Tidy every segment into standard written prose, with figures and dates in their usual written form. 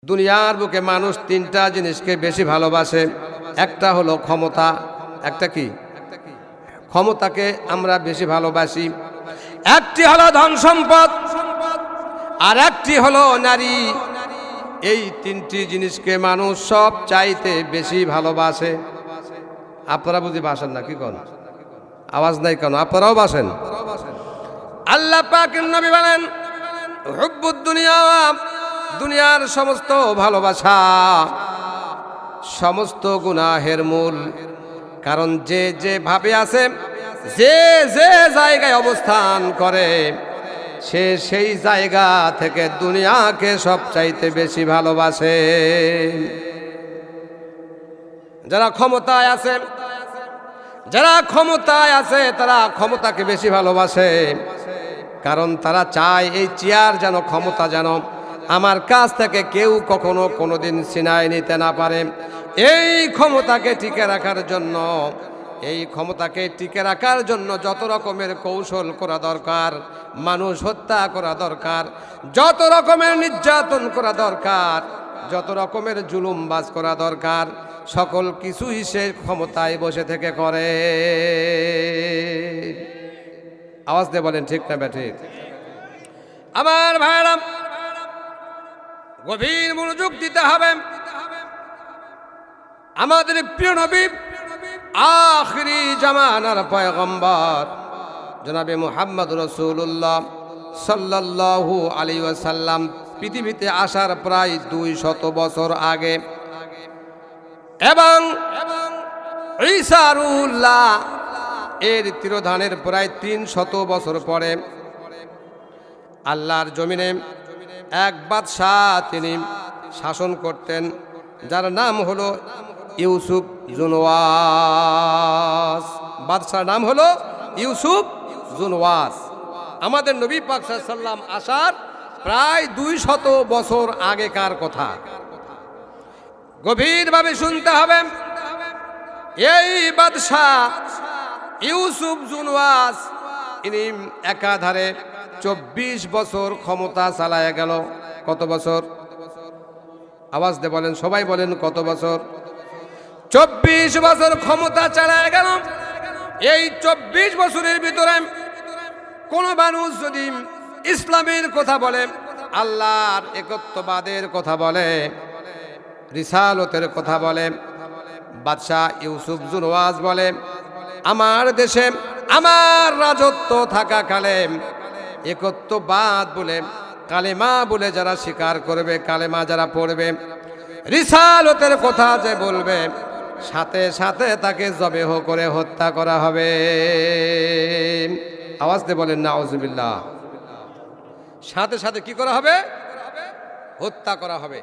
দুনিয়ার বুকে মানুষ তিনটা জিনিসকে বেশি ভালোবাসে। একটা হলো ক্ষমতা। একটা কি? ক্ষমতাকে আমরা বেশি ভালোবাসি। একটি হলো ধন সম্পদ, আর একটি হলো নারী। এই তিনটি জিনিসকে মানুষ সব চাইতে বেশি ভালোবাসে। আপনারা বুঝি বাসেন না? কি কোন আওয়াজ নাই কেন? আপনারাও বাসেন। আল্লাহ পাকের নবী বলেন, হুব্বুদ দুনিয়া, দুনিয়ার সমস্ত ভালোবাসা সমস্ত গুনাহের মূল। কারণ যে যে ভাবে আছে, যে যে জায়গায় অবস্থান করে, সে সেই জায়গা থেকে দুনিয়াকে সবচাইতে বেশি ভালোবাসে। যারা ক্ষমতায় আছে, তারা ক্ষমতাকে বেশি ভালোবাসে। কারণ তারা চায় এই চেয়ার যেন, ক্ষমতা যেন আমার কাছ থেকে কেউ কখনো কোনোদিন ছিনায় নিতে না পারে। এই ক্ষমতাকে টিকে রাখার জন্য যত রকমের কৌশল করা দরকার, মানুষ হত্যা করা দরকার, যত রকমের নির্যাতন করা দরকার, যত রকমের জুলুমবাজ করা দরকার, সকল কিছুই সে ক্ষমতায় বসে থেকে করে। আওয়াজ দিয়ে বলেন ঠিক না ব্যাঠিক? আমার ভাইরা, গভীর মনোযোগ দিতে হবে। আমাদের প্রিয় নবী, আখিরি জামানার পয়গম্বর জনাবে মুহাম্মদ রাসূলুল্লাহ সাল্লাল্লাহু আলাইহি ওয়াসাল্লাম পৃথিবীতে আসার প্রায় 200 বছর আগে, এবং ঈসা রুহুল্লাহ এর তিরোধানের প্রায় 300 বছর পরে আল্লাহর জমিনে এক বাদশাহ তিনি শাসন করতেন, যার নাম হলো ইউসুফ জুনওয়াস। বাদশার নাম হলো ইউসুফ জুনওয়াস। আমাদের নবী পাক সাল্লাল্লাহু আলাইহি ওয়াসাল্লাম আসার প্রায় 200 বছর আগেকার কথা। গভীরভাবে শুনতে হবে। এই বাদশাহ ইউসুফ জুনওয়াস ইনি একাধারে 24 বছর ক্ষমতা চালায় গেল। কত বছর? আওয়াজ দিয়ে বলেন, সবাই বলেন কত বছর? 24 বছর ক্ষমতা চালায় গেল। এই 24 বছরের ভিতরে কোন মানুষ যদি ইসলামের কথা বলে, আল্লাহর একত্ববাদের কথা বলে, রিসালতের কথা বলে, বাদশাহ ইউসুফ জুনওয়াস বলে, আমার দেশে আমার রাজত্ব থাকাকালে একত্ববাদ বলে, কালেমা বলে যারা স্বীকার করবে, কালেমা যারা পড়বে, রিসালতের কথা যে বলবে, সাথে সাথে তাকে জবেহ করে হত্যা করা হবে। আওয়াজ দিয়ে বলেন নাউজুবিল্লাহ। সাথে সাথে কি করা হবে? হত্যা করা হবে।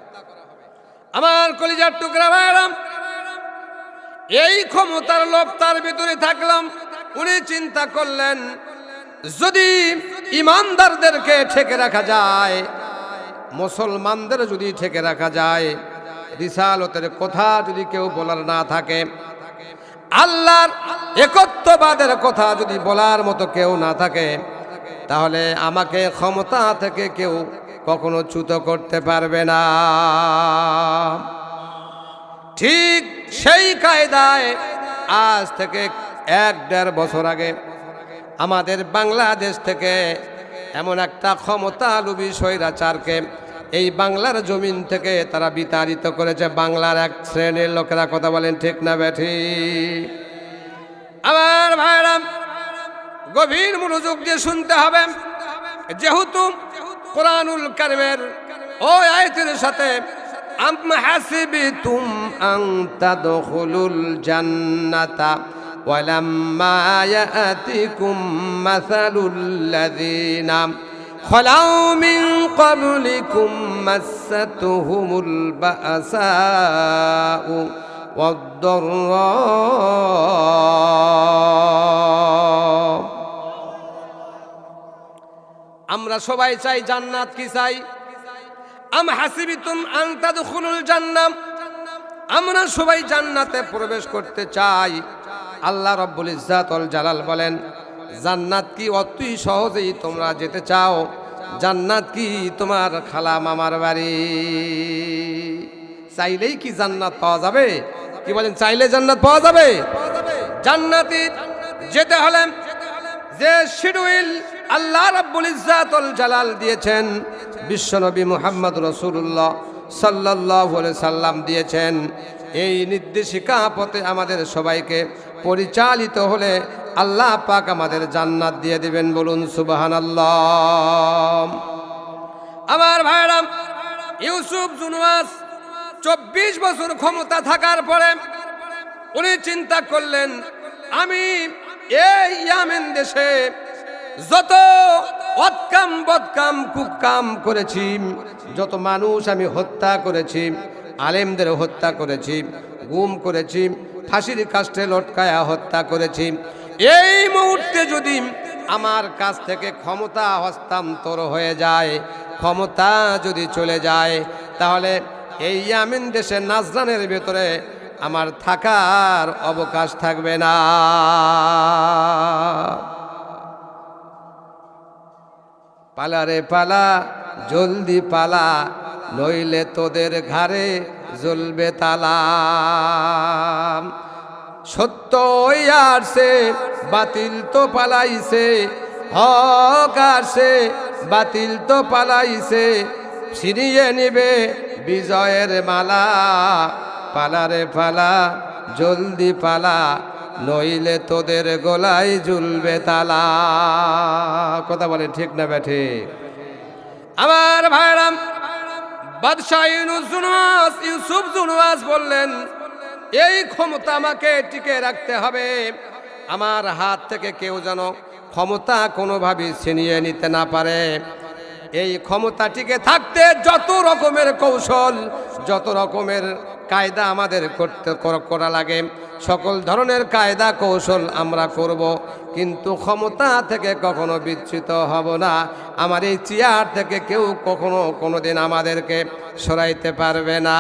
আমার কলিজার টুকরা ভাইরা, এই ক্ষমতার লোভ তার ভিতরে থাকলাম। উনি চিন্তা করলেন, যদি ইমানদারদেরকে ঠেকে রাখা যায়, মুসলমানদের যদি ঠেকে রাখা যায়, রিসালতের কথা যদি কেউ বলার না থাকে, আল্লাহর একত্ববাদের কথা যদি বলার মতো কেউ না থাকে, তাহলে আমাকে ক্ষমতা থেকে কেউ কখনো চ্যুত করতে পারবে না। ঠিক সেই কায়দায় আজ থেকে 1-1.5 বছর আগে আমাদের বাংলাদেশ থেকে এমন একটা ক্ষমতালোভী স্বৈরাচারকে এই বাংলার জমিন থেকে তারা বিতাড়িত করেছে। বাংলার এক শ্রেণীর লোকেরা। কথা বলেন ঠিক না ব্যাঠিক? আমার ভাইরা, গভীর মনোযোগ দিয়ে শুনতে হবে। যেহেতু কোরআনুল কারীমের ওই আয়াতের সাথে আম হাসিবিতুম আন তাদখুলুল জান্নাতা ওয়ালাম্মা ইয়াতিকুম মাসালুল লাযিনা খালাউ মিন ক্বাবলিকুম মাসাতুহুমুল বাসাউ ওয়াদ-দাররা। আমরা সবাই চাই জান্নাত। কি চাই? আম হাসিবিতুম আন তাদখুলুল জান্নাহ, আমরা সবাই জান্নাতে প্রবেশ করতে চাই। আল্লাহ রাব্বুল ইজ্জাত ওয়াল জালাল বলেন, জান্নাত কি অতি সহজেই তোমরা যেতে চাও? জান্নাত কি তোমার খালা মামার বাড়ি? চাইলেই কি জান্নাত পাওয়া যাবে? কি বলেন, চাইলে জান্নাত পাওয়া যাবে? জান্নাতে যেতে হলে যে শিডিউল আল্লাহ রাব্বুল ইজ্জাতুল জালাল দিয়েছেন, বিশ্বনবী মুহাম্মদ রাসূলুল্লাহ সাল্লাল্লাহু আলাইহি সাল্লাম দিয়েছেন, এই নির্দেশিকা পথে আমাদের সবাইকে পরিচালিত হলে আল্লাহ পাক আমাদের জান্নাত দিয়ে দিবেন। বলুন সুবহানাল্লাহ। আমার ভাইরা, ইউসুফ জুনওয়াস 24 বছর ক্ষমতা থাকার পরে উনি চিন্তা করলেন, আমি এই ইয়ামেন দেশে যত অৎকাম বদকাম কুকাম করেছি, যত মানুষ আমি হত্যা করেছি, আলেমদের হত্যা করেছি, গুম করেছি, ফাঁসির কাস্টে লটকায়া হত্যা করেছি, এই মুহূর্তে যদি আমার কাছ থেকে ক্ষমতা হস্তান্তর হয়ে যায়, ক্ষমতা যদি চলে যায়, তাহলে এই ইয়ামেন দেশের নাজরানের ভেতরে আমার থাকার অবকাশ থাকবে না। পালা রে পালা, জলদি পালা, নইলে তোদের ঘাড়ে জ্বলবে তালা। সত্য আসছে, বাতিল তো পালাইছে, হক আসছে, বাতিল তো পালাইছে, ছিনিয়ে নিবে বিজয়ের মালা। পালা রে পালা, জলদি পালা, নইলে তোদের গলায় ঝুলবে তালা। কথা বলে ঠিক না বেঠে? আমার ভাইরাম, বাদশাহ ইউসুফ জুনওয়াস বললেন, এই ক্ষমতা আমাকে টিকে রাখতে হবে, আমার হাত থেকে কেউ যেন ক্ষমতা কোনোভাবে ছিনিয়ে নিতে না পারে। এই ক্ষমতা টিকে থাকতে যত রকমের কৌশল, যত রকমের কায়দা আমাদের করা লাগে, সকল ধরনের কায়দা কৌশল আমরা করব, কিন্তু ক্ষমতা থেকে কখনো বিচ্যুত হব না। আমার এই চেয়ার থেকে কেউ কখনো কোনোদিন আমাদেরকে সরাইতে পারবে না।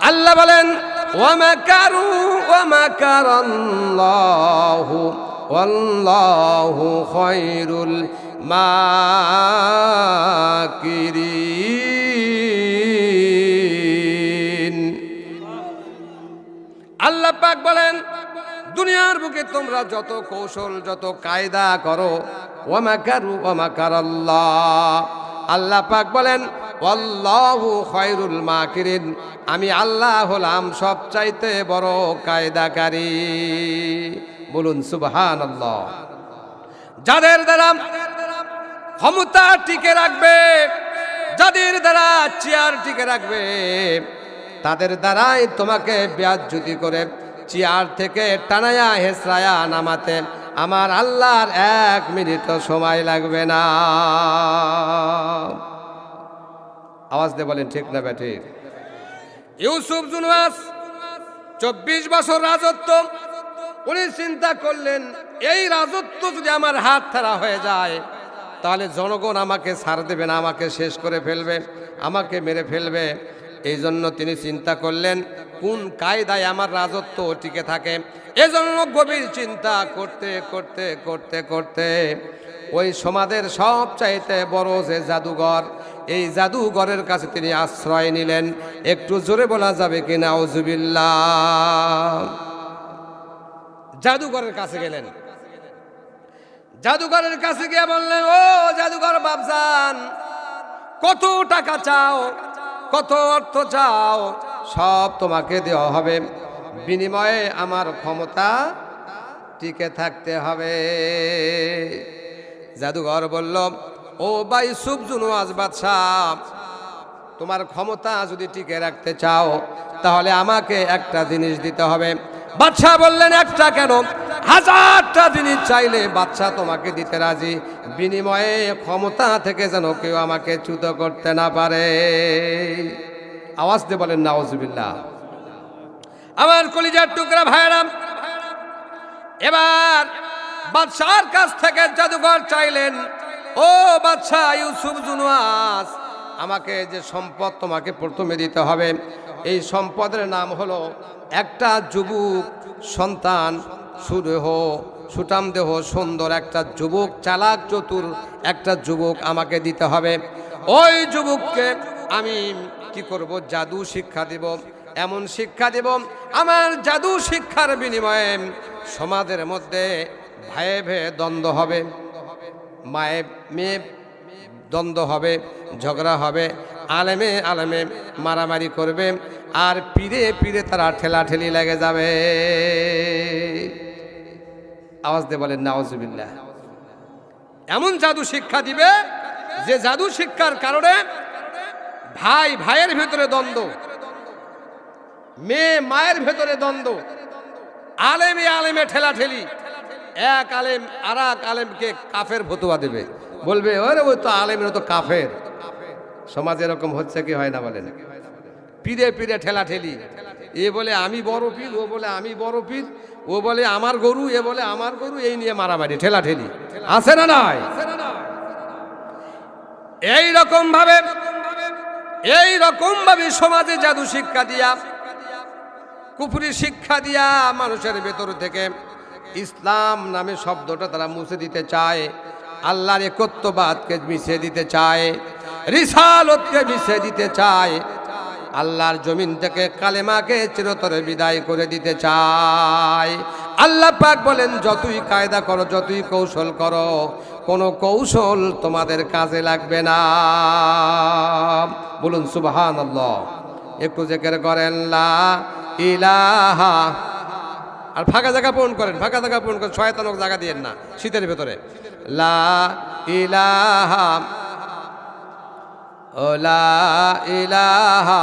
আল্লাহ বলেন, ওয়ামাকারু ওয়ামাকারাল্লাহু ওয়াল্লাহু খায়রুল মাকিরিন। আল্লাহ পাক বলেন, দুনিয়ার বুকে তোমরা যত কৌশল, যত কায়দা করো, ওয়ামাকারু ওয়ামাকারাল্লাহ, আল্লাহ পাক বলেন, আল্লাহু খায়রুল মাকিরিন, আমি আল্লাহ হলাম সবচাইতে বড় কায়দাকারী। বলুন সুবহানাল্লাহ। যাদের দ্বারা ক্ষমতা টিকে রাখবে, যাদের দ্বারা চেয়ার টিকে রাখবে, তাদের দ্বারাই তোমাকে বেয়াজ্জতি করে চেয়ার থেকে টানায়া হেসরায়া নামাতে আমার আল্লাহর 1 মিনিটও সময় লাগবে না। আওয়াজ দিয়ে বলেন ঠিক না ব্যাঠিক? ইউসুফ জুনওয়াস 24 বছর রাজত্ব, উনি চিন্তা করলেন, এই রাজত্ব যদি আমার হাত ছাড়া হয়ে যায়, তাহলে জনগণ আমাকে ছাড় দেবে না, আমাকে শেষ করে ফেলবে, আমাকে মেরে ফেলবে। এই জন্য তিনি চিন্তা করলেন, কোন কায়দায় আমার রাজত্ব টিকে থাকে। এজন্য গভীর চিন্তা করতে করতে করতে করতে ওই সমাজের সবচাইতে বড় যে জাদুঘর, এই জাদুঘরের কাছে তিনি আশ্রয় নিলেন। একটু জোরে বলা যাবে কি নাউজুবিল্লাহ? জাদুঘরের কাছে গেলেন। জাদুঘরের কাছে গিয়ে বললেন, ও জাদুঘর বাবজান, কত টাকা চাও, কত অর্থ চাও, সব তোমাকে দেওয়া হবে, বিনিময়ে আমার ক্ষমতা টিকে থাকতে হবে। জাদুঘর বলল, ও ভাই ইউসুফ জুনওয়াস বাদশাহ, তোমার ক্ষমতা যদি টিকে রাখতে চাও, তাহলে আমাকে একটা জিনিস দিতে হবে। বাদশাহ বললেন, একটা কেন, 1000টা জিনিস চাইলে বাদশাহ তোমাকে দিতে রাজি, বিনিময়ে ক্ষমতা থেকে যেন কেউ আমাকে চ্যুত করতে না পারে। আওয়াজ দিয়ে বলেন নাউজুবিল্লাহ। আমার কলিজার টুকরা ভাইরাম, এবার বাদশাহর কাছ থেকে জাদুঘর চাইলেন, ও বাদশাহ ইউসুফ জুনওয়াস, আমাকে যে সম্পদ তোমাকে প্রথমে দিতে হবে, এই সম্পদের নাম হলো একটা যুবক সন্তান সুদেহ সুঠাম দেহ সুন্দর একটা যুবক, চালাক চতুর একটা যুবক আমাকে দিতে হবে। ওই যুবককে আমি কি করব? জাদু শিক্ষা দেব, এমন শিক্ষা দেব, আমার জাদু শিক্ষার বিনিময়ে সমাজের মধ্যে ভাইয়ে ভাইয়ে দ্বন্দ্ব হবে, মায়ে মেয়ে দ্বন্দ্ব হবে, ঝগড়া হবে, আলেমে আলেমে মারামারি করবে, আর পীরে পীরে তারা ঠেলাঠেলি লেগে যাবে। আওয়াজ দিয়ে বলেন নাউজুবিল্লাহ। এমন জাদু শিক্ষা দিবে যে জাদু শিক্ষার কারণে ভাই ভাইয়ের ভেতরে দ্বন্দ্ব, মেয়ে মায়ের ভেতরে দ্বন্দ্ব, আলেমে আলেমে ঠেলাঠেলি, এক আলেম আর এক আলেমকে কাফের ফতোয়া দেবে, বলবে ওরে ওই তো আলেমের তো কাফের। সমাজে এরকম হচ্ছে কি হয় না বলেন? পীরে পীরে ঠেলাঠেলি, এ বলে আমি বড় পীর, ও বলে আমি বড় পীর, ও বলে আমার গরু, এ বলে আমার গরু, এই নিয়ে মারামারি ঠেলাঠেলি আছে না নাই? এই রকম ভাবে সমাজে জাদু শিক্ষা দিয়া, কুফরি শিক্ষা দিয়া মানুষের ভেতর থেকে ইসলাম নামে শব্দটা তারা মুছে দিতে চায়, আল্লাহর একত্ববাদকে মিশিয়ে দিতে চায়, রিসালতকে মিশিয়ে দিতে চায়, আল্লাহর জমিন থেকে কালেমাকে চিরতরে বিদায় করে দিতে চায়। আল্লাহ পাক বলেন, যতই কায়দা করো, যতই কৌশল করো, কোনো কৌশল তোমাদের কাজে লাগবে না। বলুন সুবহানাল্লাহ। একটু জিকির করেন লা ইলাহা। আর ফাঁকা জায়গা পূরণ করেন, ফাঁকা জায়গা পূরণ করেন, শয়তানক জায়গা দিয়েন না শীতের ভেতরে। লা ইলাহা, ও লা ইলাহা,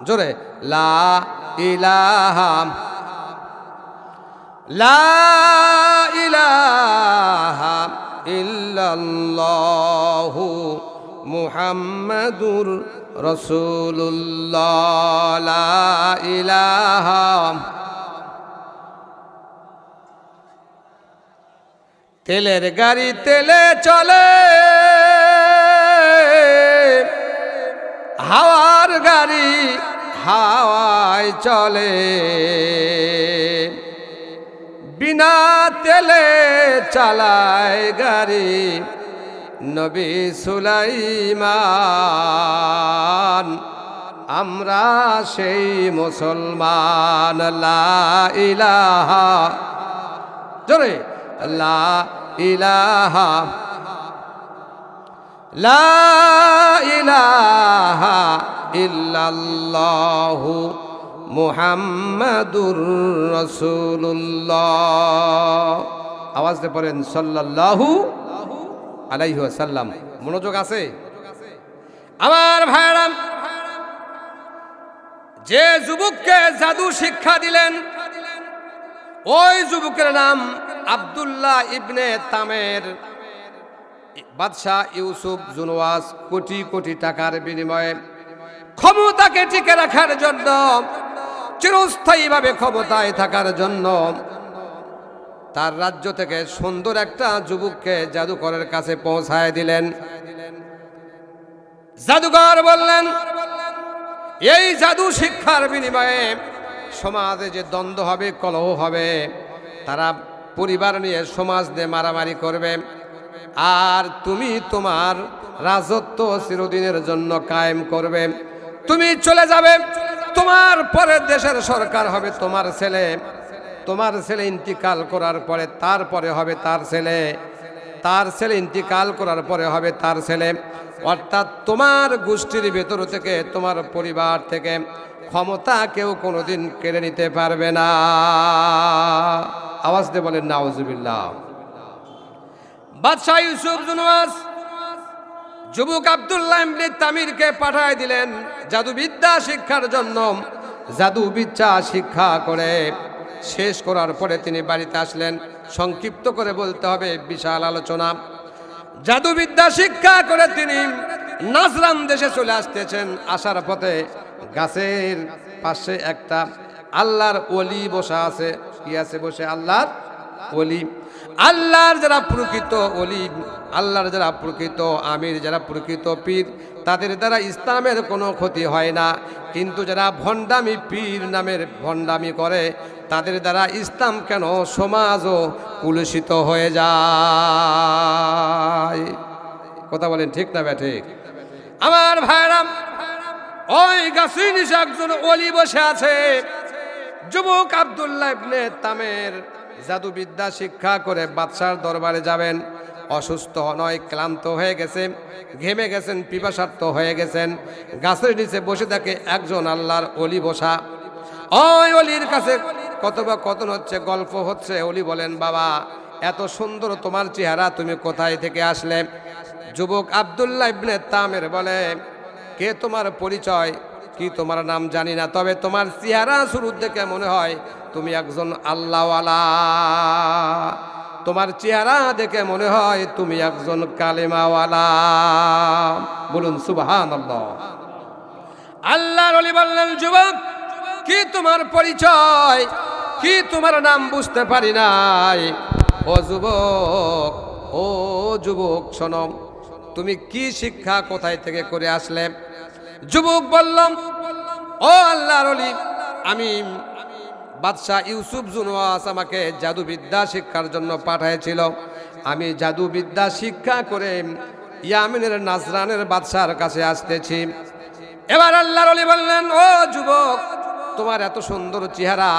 জোরে লা ইলাহা, লা ইলাহা ইল্লাল্লাহু মুহাম্মাদুর রাসূলুল্লাহ। লা ইলাহা। তেলের গাড়ি তেলে চলে, হাওয়ার গাড়ি হাওয়ায় চলে, বিনা তেলে চালায় গাড়ি নবী সুলাইমান। আমরা সেই মুসলমান। লা ইলাহা, জোরে লা ইলাহা, লা ইলাহা ইল্লাল্লাহু মুহাম্মাদুর রাসূলুল্লাহ। আওয়াজ দিয়ে পড়েন সাল্লাল্লাহু আলাইহি ওয়াসাল্লাম। মনোযোগ আছে আমার ভাইরা? যে যুবককে জাদু শিক্ষা দিলেন, ওই যুবকের নাম আব্দুল্লাহ ইবনে তামের। বাদশাহ ইউসুফ জুনওয়াস কোটি কোটি টাকার বিনিময়ে ক্ষমতাকে টিকে রাখার জন্য, চিরস্থায়ীভাবে ক্ষমতায় থাকার জন্য তার রাজ্য থেকে সুন্দর একটা যুবককে জাদুকরের কাছে পৌঁছায় দিলেন। জাদুকর বললেন, এই জাদু শিক্ষার বিনিময়ে সমাজে যে দ্বন্দ্ব হবে, কলহ হবে, তারা পরিবার নিয়ে সমাজ নিয়ে মারামারি করবে, আর তুমি তোমার রাজত্ব চিরদিনের জন্য কায়েম করবে। তুমি চলে যাবে, তোমার পরে দেশের সরকার হবে তোমার ছেলে, তোমার ছেলে ইন্তিকাল করার পরে তারপরে হবে তার ছেলে, তার ছেলে ইন্তিকাল করার পরে হবে তার ছেলে। অর্থাৎ তোমার গোষ্ঠীর ভেতর থেকে, তোমার পরিবার থেকে ক্ষমতা কেউ কোনোদিন কেড়ে নিতে পারবে না। আওয়াজ দিয়ে বলেন নাউজুবিল্লাহ। বাদশাহ ইউসুফ জুনওয়াস যুবক আব্দুল্লাহ ইবনে তামিরকে পাঠায় দিলেন জাদুবিদ্যা শিক্ষার জন্য। জাদুবিদ্যা শিক্ষা করে শেষ করার পরে তিনি বাড়িতে আসলেন। সংক্ষিপ্ত করে বলতে হবে, বিশাল আলোচনা। জাদুবিদ্যা শিক্ষা করে তিনি নাজরান দেশে চলে আসতেছেন। আসার পথে গাছের পাশে একটা আল্লাহর ওলি বসা আছে। কি আছে বসে? আল্লাহর ওলি। আল্লাহর যারা প্রকৃত ওলি, আল্লাহর যারা প্রকৃত আমির, যারা প্রকৃত পীর, তাদের দ্বারা ইসলামের কোনো ক্ষতি হয় না। কিন্তু যারা ভণ্ডামি পীর নামের ভণ্ডামি করে, তাদের দ্বারা ইসলাম কেন সমাজও কুলুষিত হয়ে যায়। কথা বলেন ঠিক না ব্যাঠিক? আমার ভাইরাম, ওই গাছের নিচে একজন ওলি বসে আছে। যুবক আব্দুল্লাহ ইবনে তামের জাদুবিদ্যা শিক্ষা করে বাদশার দরবারে যাবেন। অসুস্থ নয়, ক্লান্ত হয়ে গেছেন, ঘেমে গেছেন, পিপাসার্থ হয়ে গেছেন। গাছের নিচে বসে থাকে একজন আল্লাহর ওলি বসা। ওই অলির কাছে কথোপকথন হচ্ছে, গল্প হচ্ছে। অলি বলেন, বাবা এত সুন্দর তোমার চেহারা, তুমি কোথায় থেকে আসলে? যুবক আব্দুল্লাহ ইবনে তামের বলে, কে তোমার পরিচয় কি, তোমার নাম জানি না, তবে তোমার চেহারা শুরুর দেখে মনে হয় তুমি একজন আল্লাহওয়ালা। তোমার চেহারা দেখে মনে হয় তুমি একজন কালেমাওয়ালা। বলুন সুবহানাল্লাহ। আল্লাহর ওলি বললেন, যুবক কি তোমার পরিচয় কি, তোমার নাম বুঝতে পারি নাই। ও যুবক, ও যুবক শোনো, তুমি কি শিক্ষা কোথায় থেকে করে আসলে? যুবক বললাম, ও আল্লাহর ওলি, আমি বাদশাহ ইউসুফ জুনওয়াস আমাকে জাদুবিদ্যা শিক্ষার জন্য পাঠিয়েছিল। আমি জাদুবিদ্যা শিক্ষা করে ইয়ামিনের নাজরানের বাদশার কাছে আসতেছি। এবার আল্লাহর ওলি বললেন, ও যুবক, তোমার এত সুন্দর চেহারা,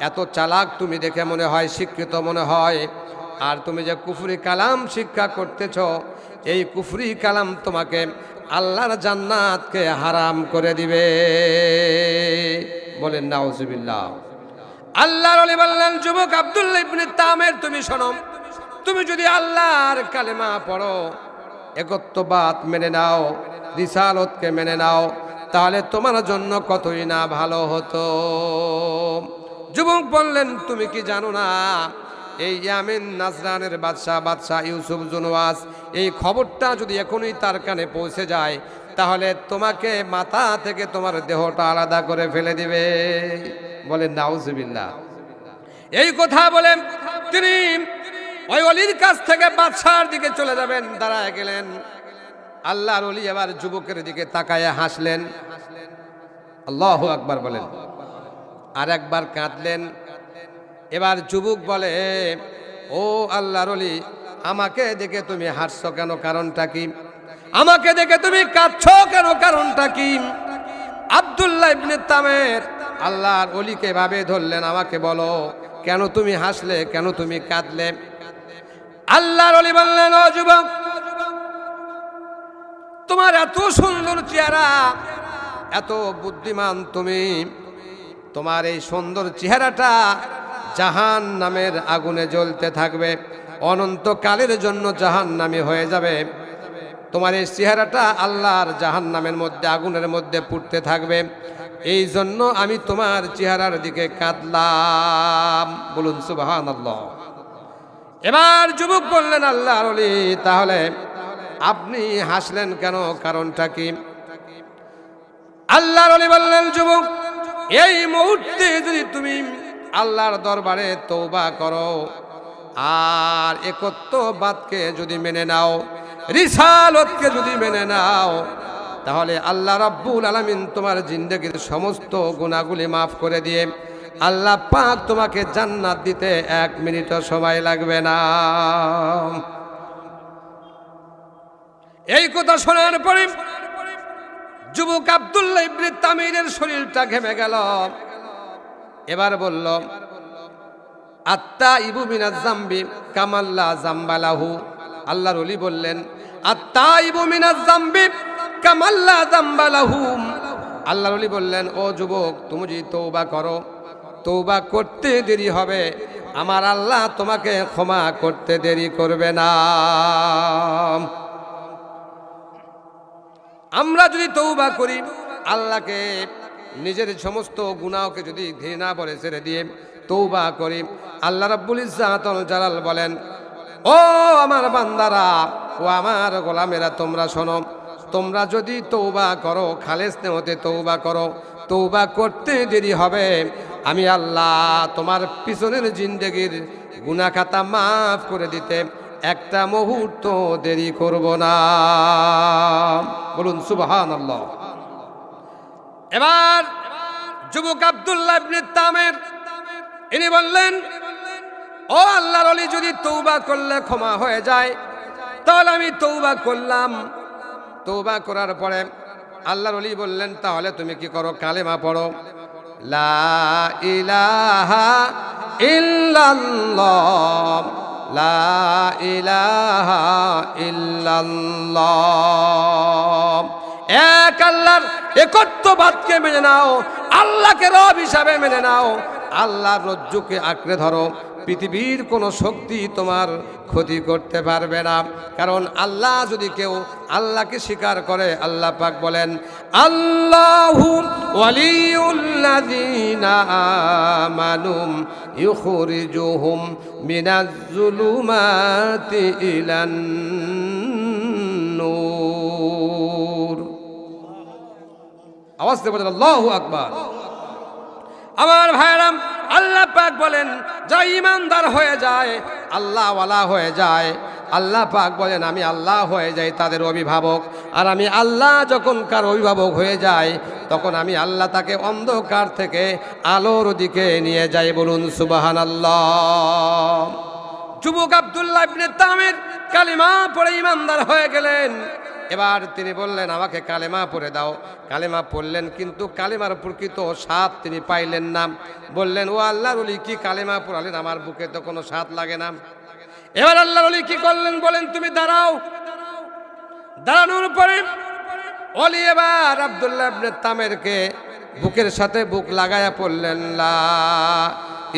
এত চালাক তুমি দেখে মনে হয়, শিক্ষিত মনে হয়, আর তুমি যে কুফরি কালাম শিক্ষা করতেছ, এই কুফরি কালাম তোমাকে আল্লাহর জান্নাতকে হারাম করে দিবে। বলেন নাউজুবিল্লাহ। আল্লাহর ওলি বললেন, যুবক আব্দুল্লাহ ইবনে তামের, তুমি শোনো, তুমি যদি আল্লাহর কালেমা পড়ো, একত্ববাদ মেনে নাও, রিসালতকে মেনে নাও, তাহলে তোমার জন্য কতই না ভালো হতো। যুবক বললেন, তুমি কি জানো না, এই ইয়ামিন নাজরানের বাদশাহ ইউসুফ জুনওয়াস, এই খবরটা যদি এখনই তার কানে পৌঁছে যায়, তাহলে তোমাকে মাথা থেকে তোমার দেহটা আলাদা করে ফেলে দিবে। বলেন নাউজুবিল্লাহ। এই কথা বলে তিনি ওই অলির কাছ থেকে বাদশার দিকে চলে যাবেন, দাঁড়ায় গেলেন। আল্লাহর ওলি এবার যুবকের দিকে তাকায় হাসলেন, আল্লাহু আকবার বলেন, আর একবার কাঁদলেন। এবার যুবক বলে, ও আল্লাহর ওলি, আমাকে দেখে তুমি হাসছো কেন, কারণটা কি? আমাকে দেখে তুমি কাঁদছো কেন, কারণটা কি? আব্দুল্লাহ ইবনে তামের আল্লাহর ওলিকে ভাবে ধরলেন, আমাকে বলো কেন তুমি হাসলে, কেন তুমি কাঁদলে? আল্লাহর ওলি বললেন, ও যুবক, তোমার এত সুন্দর চেহারা, এত বুদ্ধিমান তুমি, তোমার এই সুন্দর চেহারাটা জাহান নামের আগুনে জ্বলতে থাকবে, অনন্তকালের জন্য জাহান্নামী হয়ে যাবে। তোমার এই চেহারাটা আল্লাহর জাহান্নামের মধ্যে, আগুনের মধ্যে পুড়তে থাকবে। এই জন্য আমি তোমার চেহারার দিকে কাঁদলাম। বলুন সুবহানাল্লাহ। এবার যুবক বললেন, আল্লাহর ওলি, তাহলে আপনি হাসলেন কেন, কারণটা কি? আল্লাহর ওলি বললেন, যুবক, এই মুহূর্তে যদি তুমি আল্লাহর দরবারে তওবা করো আর একত্ববাদকে যদি মেনে নাও, রিসালতকে যদি মেনে নাও, তাহলে আল্লাহ রাব্বুল আলামিন তোমার জিন্দেগীর সমস্ত গুনাহগুলি মাফ করে দিয়ে আল্লাহ পাক তোমাকে জান্নাত দিতে 1 মিনিটও সময় লাগবে না। এই কথা শোনার পরে যুবক আব্দুল্লাহ ইবনে তামিরের শরীরটা ঘেমে গেল। এবার বলল, আত্তাইবু মিনাজ জামবি কামাল্লা জামবালাহু। আল্লাহর ওলি বললেন, আত্তাইবু মিনাজ জামবি কামাল্লা জামবালাহু। আল্লাহর ওলি বললেন, ও যুবক, তুমি যদি তওবা করো, তওবা করতে দেরি হবে, আমার আল্লাহ তোমাকে ক্ষমা করতে দেরি করবে না। আমরা যদি তওবা করি, আল্লাহকে নিজের সমস্ত গুনাহকে যদি ঘৃণা বলে ছেড়ে দিয়ে তওবা করি, আল্লাহ রাব্বুল ইজ্জাতুল জালাল বলেন, ও আমার বান্দারা, ও আমার গোলামেরা, তোমরা শোনো, তোমরা যদি তওবা করো, খালেস নেহতে তওবা করো, তওবা করতে দেরি হবে, আমি আল্লাহ তোমার পিছনের জিন্দেগির গুনাহ খাতা মাফ করে দিতে একটা মুহূর্ত দেরি করব না। বলুন সুবহানাল্লাহ। এবার যুবক আব্দুল্লাহ ইবনে তামের ইনি বললেন, ও আল্লাহর ওলি, যদি তওবা করলে ক্ষমা হয়ে যায় তাহলে আমি তওবা করলাম। তওবা করার পরে আল্লাহর ওলি বললেন, তাহলে তুমি কি করো? কালেমা পড়ো, লা ইলাহা ইল্লাল্লাহ, লা ইলাহা ইল্লাল্লাহ। এক আল্লাহর একত্ববাদকে মেনে নাও, আল্লাহকে রব হিসাবে মেনে নাও, আল্লাহর রজ্জুকে আঁকড়ে ধরো, পৃথিবীর কোনো শক্তি তোমার ক্ষতি করতে পারবে না। কারণ আল্লাহ যদি কেউ আল্লাহকে স্বীকার করে, আল্লাহ পাক বলেন, আল্লাহু ওয়ালিউল্লাযীনা আমানু ইউখরিজুহুম মিনাজ-জুলুমাতি ইলান নূর। আওয়াজ দিয়ে বলেন আল্লাহু আকবার। আমার ভাইরাম, আল্লাহ পাক বলেন, যা ঈমানদার হয়ে যায়, আল্লাহ ওয়ালা হয়ে যায়, আল্লাহ পাক বলেন আমি আল্লাহ হয়ে যাই তাদের অভিভাবক। আর আমি আল্লাহ যখন কার অভিভাবক হয়ে যায়, তখন আমি আল্লাহ তাকে অন্ধকার থেকে আলোর দিকে নিয়ে যাই। বলুন সুবহানাল্লাহ। যুবক আব্দুল্লাহ ইবনে তামির কালিমা পড়ে ঈমানদার হয়ে গেলেন। এবার তিনি বললেন, আমাকে কালেমা পড়ে দাও। কালেমা পড়লেন, কিন্তু কালেমার প্রকৃত স্বাদ তিনি পাইলেন না। বললেন, ও আল্লাহর ওলি, কি কালেমা পড়ালেন, আমার বুকে তো কোনো স্বাদ লাগে না। এবার আল্লাহর ওলি কি করলেন? বলেন, তুমি দাঁড়াও। দাঁড়ানোর পরে ওলি এবার আব্দুল্লাহ ইবনে তামিরকে বুকের সাথে বুক লাগায়া পড়লেন, লা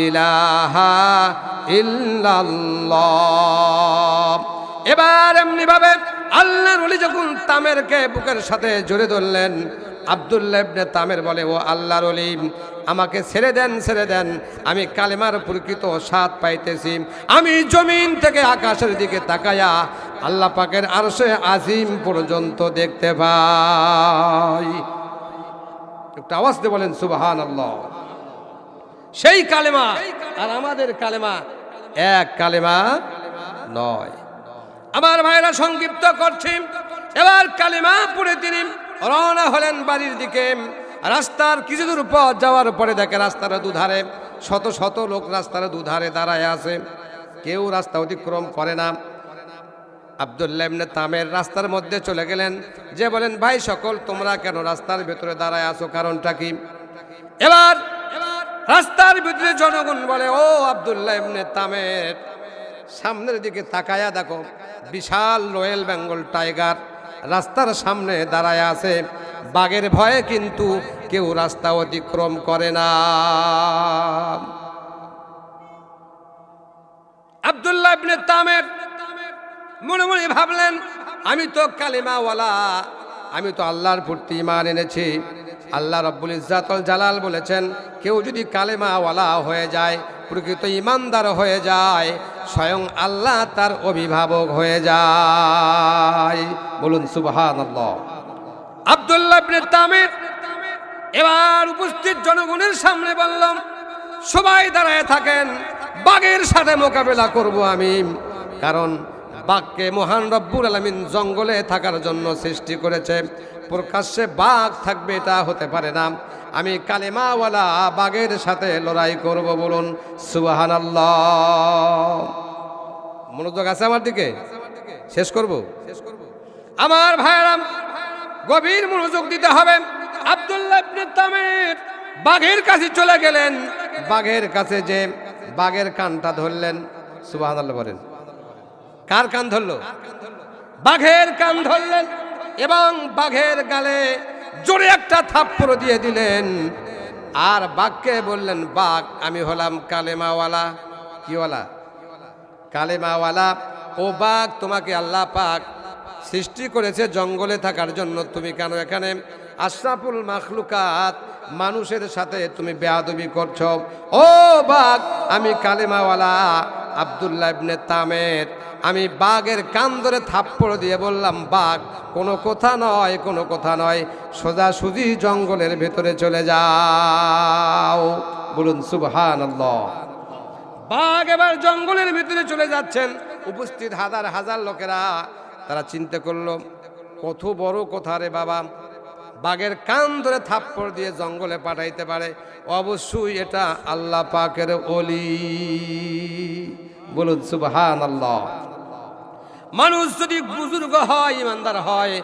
ইলাহা ইল্লাল্লাহ। এবার এমনি ভাবে আল্লাহর ওলি যখন তামেরকে বুকের সাথে জড়িয়ে ধরলেন, আব্দুল্লাহ ইবনে তামির বলে, ও আল্লাহর ওলি, আমাকে ছেড়ে দেন, ছেড়ে দেন, আমি কালেমার প্রকৃত স্বাদ পাইতেছি। আমি জমিন থেকে আকাশের দিকে তাকায়া আল্লাহ পাকের আরশে আজিম পর্যন্ত দেখতে পাই। একটা আওয়াজ দিয়ে বলেন সুবহানাল্লাহ। সেই কালেমা আর আমাদের কালেমা এক কালেমা নয়। আমার ভাইরা, সংক্ষিপ্ত করছি। এবার কালেমা পড়ে তিনি রওনা হলেন বাড়ির দিকে। রাস্তার কিছু দূর পথ যাওয়ার পরে দেখে রাস্তার দুধারে শত শত লোক রাস্তার দুধারে দাঁড়ায় আছে, কেউ রাস্তা অতিক্রম করে না। আব্দুল্লাহ ইবনে তামির রাস্তার মধ্যে চলে গেলেন, যে বলেন, ভাই সকল, তোমরা কেন রাস্তার ভেতরে দাঁড়ায় আছো, কারণটা কি? এবার রাস্তার ভিতরে জনগণ বলে, ও আব্দুল্লাহ ইবনে তামির, সামনের দিকে তাকায়া দেখো, বিশাল রয়্যাল বেঙ্গল টাইগার রাস্তার সামনে দাঁড়ায় আছে। বাঘের ভয়ে কিন্তু কেউ রাস্তা অতিক্রম করে না। আব্দুল্লাহ ইবনে তামির মনে মনে ভাবলেন, আমি তো কালিমাওয়ালা, আমি তো আল্লাহর প্রতি ঈমান এনেছি। আল্লাহ রাব্বুল ইজ্জাত ওয়াল জালাল বলেছেন, কেউ যদি কালেমাওয়ালা হয়ে যায়, প্রকৃত ঈমানদার হয়ে যায়, স্বয়ং আল্লাহ তার অভিভাবক হয়ে যায়। বলুন সুবহানাল্লাহ। আব্দুল্লাহ ইবনে তামির এবার উপস্থিত জনগণের সামনে বললাম, সবাই দাঁড়ায় থাকেন, বাঘের সাথে মোকাবেলা করব আমি। কারণ বাঘকে মহান রব্বুল আলামিন জঙ্গলে থাকার জন্য সৃষ্টি করেছে, প্রকাশ্যে বাঘ থাকবে এটা হতে পারে না। আমি কালেমাওয়ালা বাঘের সাথে লড়াই করব। বলুন সুবহানাল্লাহ। মনোযোগ আছে আমার দিকে? শেষ করব। আমার ভাইরাম, গভীর মনোযোগ দিতে হবে। আব্দুল্লাহ ইবনে তামির বাঘের কাছে চলে গেলেন। বাঘের কাছে যে বাঘের কানটা ধরলেন, সুবহানাল্লাহ বলেন। কার কান ধরলো? বাঘের কান ধরলেন এবং বাঘের গালে জোরে একটা থাপ্পড় দিয়ে দিলেন। আর বাঘকে বললেন, বাঘ, আমি হলাম কালেমাওয়ালা। কিওয়ালা? কালেমাওয়ালা। ও বাঘ, তোমাকে আল্লাহ পাক সৃষ্টি করেছে জঙ্গলে থাকার জন্য, তুমি কেন এখানে আশরাফুল মাখলুকাত মানুষের সাথে তুমি বেয়াদবি করছো? ও বাঘ, আমি কালেমাওয়ালা আব্দুল্লাহ ইবনে তামির, আমি বাঘের কান ধরে থাপ্পড় দিয়ে বললাম, বাঘ, কোনো কথা নয়, কোনো কথা নয়, সোজাসুজি জঙ্গলের ভেতরে চলে যাও। বলুন সুবহানাল্লাহ। বাঘ এবার জঙ্গলের ভিতরে চলে যাচ্ছেন। উপস্থিত হাজার হাজার লোকেরা তারা চিন্তা করলো, কত বড় কথা রে বাবা, বাঘের কান ধরে থাপ্পড় দিয়ে জঙ্গলে পাঠাইতে পারে, অবশ্যই এটা আল্লাহ পাকের ওলি। বলুন সুবহানাল্লাহ। মানুষ যদি বুজুর্গ হয়, ইমানদার হয়,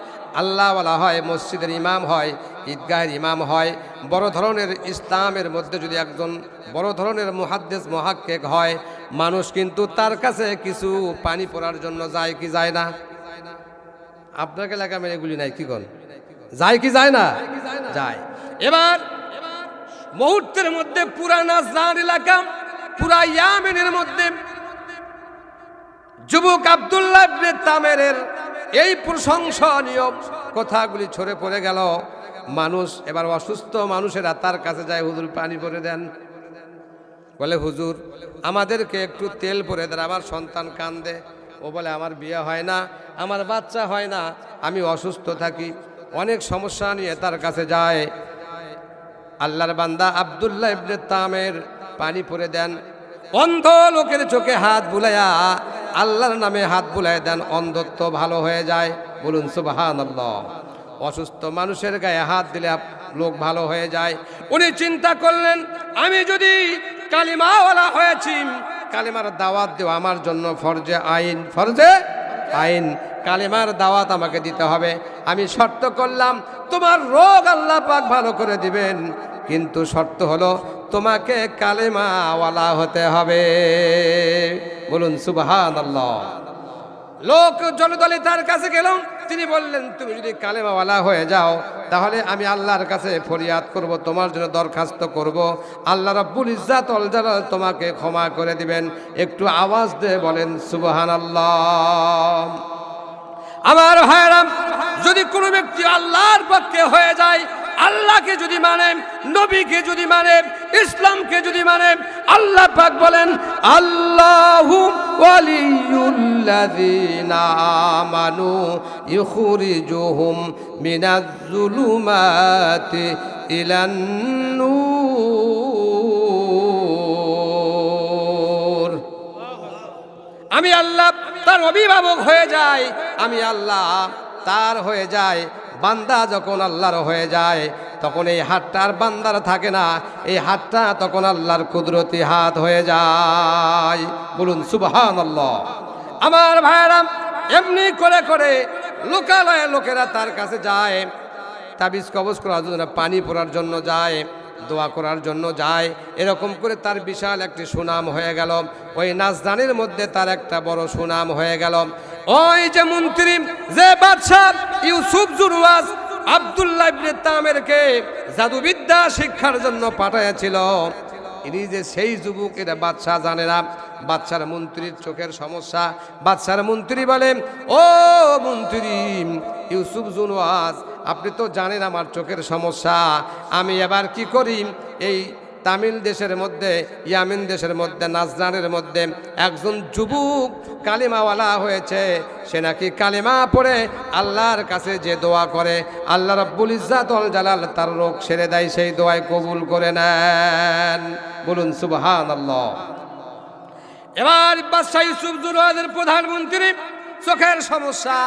আল্লাহওয়ালা হয়, মসজিদের ইমাম হয়, ঈদগাহের ইমাম হয়, বড় ধরনের ইসলামের মধ্যে যদি একজন বড় ধরনের মুহাদ্দিস মুহাক্কিক হয়, মানুষ কিন্তু তার কাছে কিছু পানি পড়ার জন্য যায় কি যায় না? আপনার এলাকা মেয়ে এগুলি নাই কি কোন যায় কি যায় না? যায়। এবার মুহূর্তের মধ্যে পুরা নাজরান এলাকা, পুরা ইয়ামেনের মধ্যে যুবক আব্দুল্লাহ ইবনে তামেরের এই প্রশংসনীয় কথাগুলি ছড়ে পড়ে গেল। মানুষ এবার অসুস্থ মানুষেরা তার কাছে যায়, হুজুর পানি ভরে দেন। বলে হুজুর আমাদেরকে একটু তেল ভরে দেন, আমার সন্তান কান্দে। ও বলে আমার বিয়ে হয় না, আমার বাচ্চা হয় না, আমি অসুস্থ থাকি। অনেক সমস্যা নিয়ে তার কাছে যায়। আল্লাহর বান্দা আব্দুল্লাহ ইবনে তামের পানি ভরে দেন। অন্ধ লোকের চোখে হাত বুলাইয়া আল্লাহর নামে হাত বুলাই দেন, অন্ধত্ব ভালো হয়ে যায়। বলুন সুবহানাল্লাহ। অসুস্থ মানুষের গায়ে হাত দিলে লোক ভালো হয়ে যায়। উনি চিন্তা করলেন, আমি যদি কালিমাওয়ালা হয়েছি, কালিমার দাওয়াত দেওয়া আমার জন্য ফরজে আইন, ফরজে আইন। কালিমার দাওয়াত আমাকে দিতে হবে। আমি শর্ত করলাম তোমার রোগ আল্লাহ পাক ভালো করে দিবেন, কিন্তু শর্ত হলো তোমাকে কালেমাওয়ালা হতে হবে। বলুন সুবহানাল্লাহ। লোক জলদলে তার কাছে গেল, তিনি বললেন তুমি যদি কালেমাওয়ালা হয়ে যাও তাহলে আমি আল্লাহর কাছে ফরিয়াদ করব, তোমার জন্য দরখাস্ত করব, আল্লাহ রাব্বুল ইজ্জাত ওয়াল জালাল তোমাকে ক্ষমা করে দিবেন। একটু আওয়াজ দিয়ে বলেন সুবহানাল্লাহ। আমার ভাইরা, যদি কোনো ব্যক্তি আল্লাহর পক্ষে হয়ে যায়, আল্লাহকে যদি মানে, নবীকে যদি মানে, ইসলামকে যদি মানে, আল্লাহ পাক বলেন আল্লাহু ওয়ালিয়ুল্লাযিনা আমানু ইখরিজুহুম মিনাজ যুলুমাতি ইলান নূর। আমি আল্লাহ তার অভিভাবক হয়ে যায়, আমি আল্লাহ তার হয়ে যায়। বান্দা যখন আল্লাহর হয়ে যায় তখন এই হাতটা আর বান্দার থাকে না, এই হাতটা তখন আল্লাহর কুদরতি হাত হয়ে যায়। বলুন সুবহানাল্লাহ। আমার ভাইরা, এমনি করে করে লোকালয়ে লোকেরা তার কাছে যায়, তাবিজ কবজ করার জন্য, পানি পড়ার জন্য যায়, দোয়া করার জন্য যায়। এরকম করে তার বিশাল একটি সুনাম হয়ে গেল। ওই নাজরানের মধ্যে তার একটা বড় সুনাম হয়ে গেল। ওই যে মন্ত্রী, যে বাদশা ইউসুফ জুনওয়াস আব্দুল্লাহ ইবনে তামেরকে জাদুবিদ্যা শিক্ষার জন্য পাঠাইছিল, ইনি যে সেই যুবক, এটা বাদশা জানে না। বাদশার মন্ত্রীর চোখের সমস্যা। বাদশার মন্ত্রী বলেন, ও মন্ত্রী ইউসুফ জুনওয়াস, আপনি তো জানেন আমার চোখের সমস্যা, আমি এবার কি করি? এই তামিল দেশের মধ্যে, ইয়ামেন দেশের মধ্যে, নাজরানের মধ্যে একজন যুবক কালিমাওয়ালা হয়েছে। সে নাকি কালিমা পড়ে আল্লাহর কাছে যে দোয়া করে, আল্লাহ রাব্বুল ইজ্জাত ওয়াল জালাল তার রোগ সেরে দেয়, সেই দোয়ায় কবুল করে নেন। বলুন সুবহানাল্লাহ। এবার বাদশা ইউসুফ জুনওয়াসের প্রধানমন্ত্রী চোখের সমস্যা,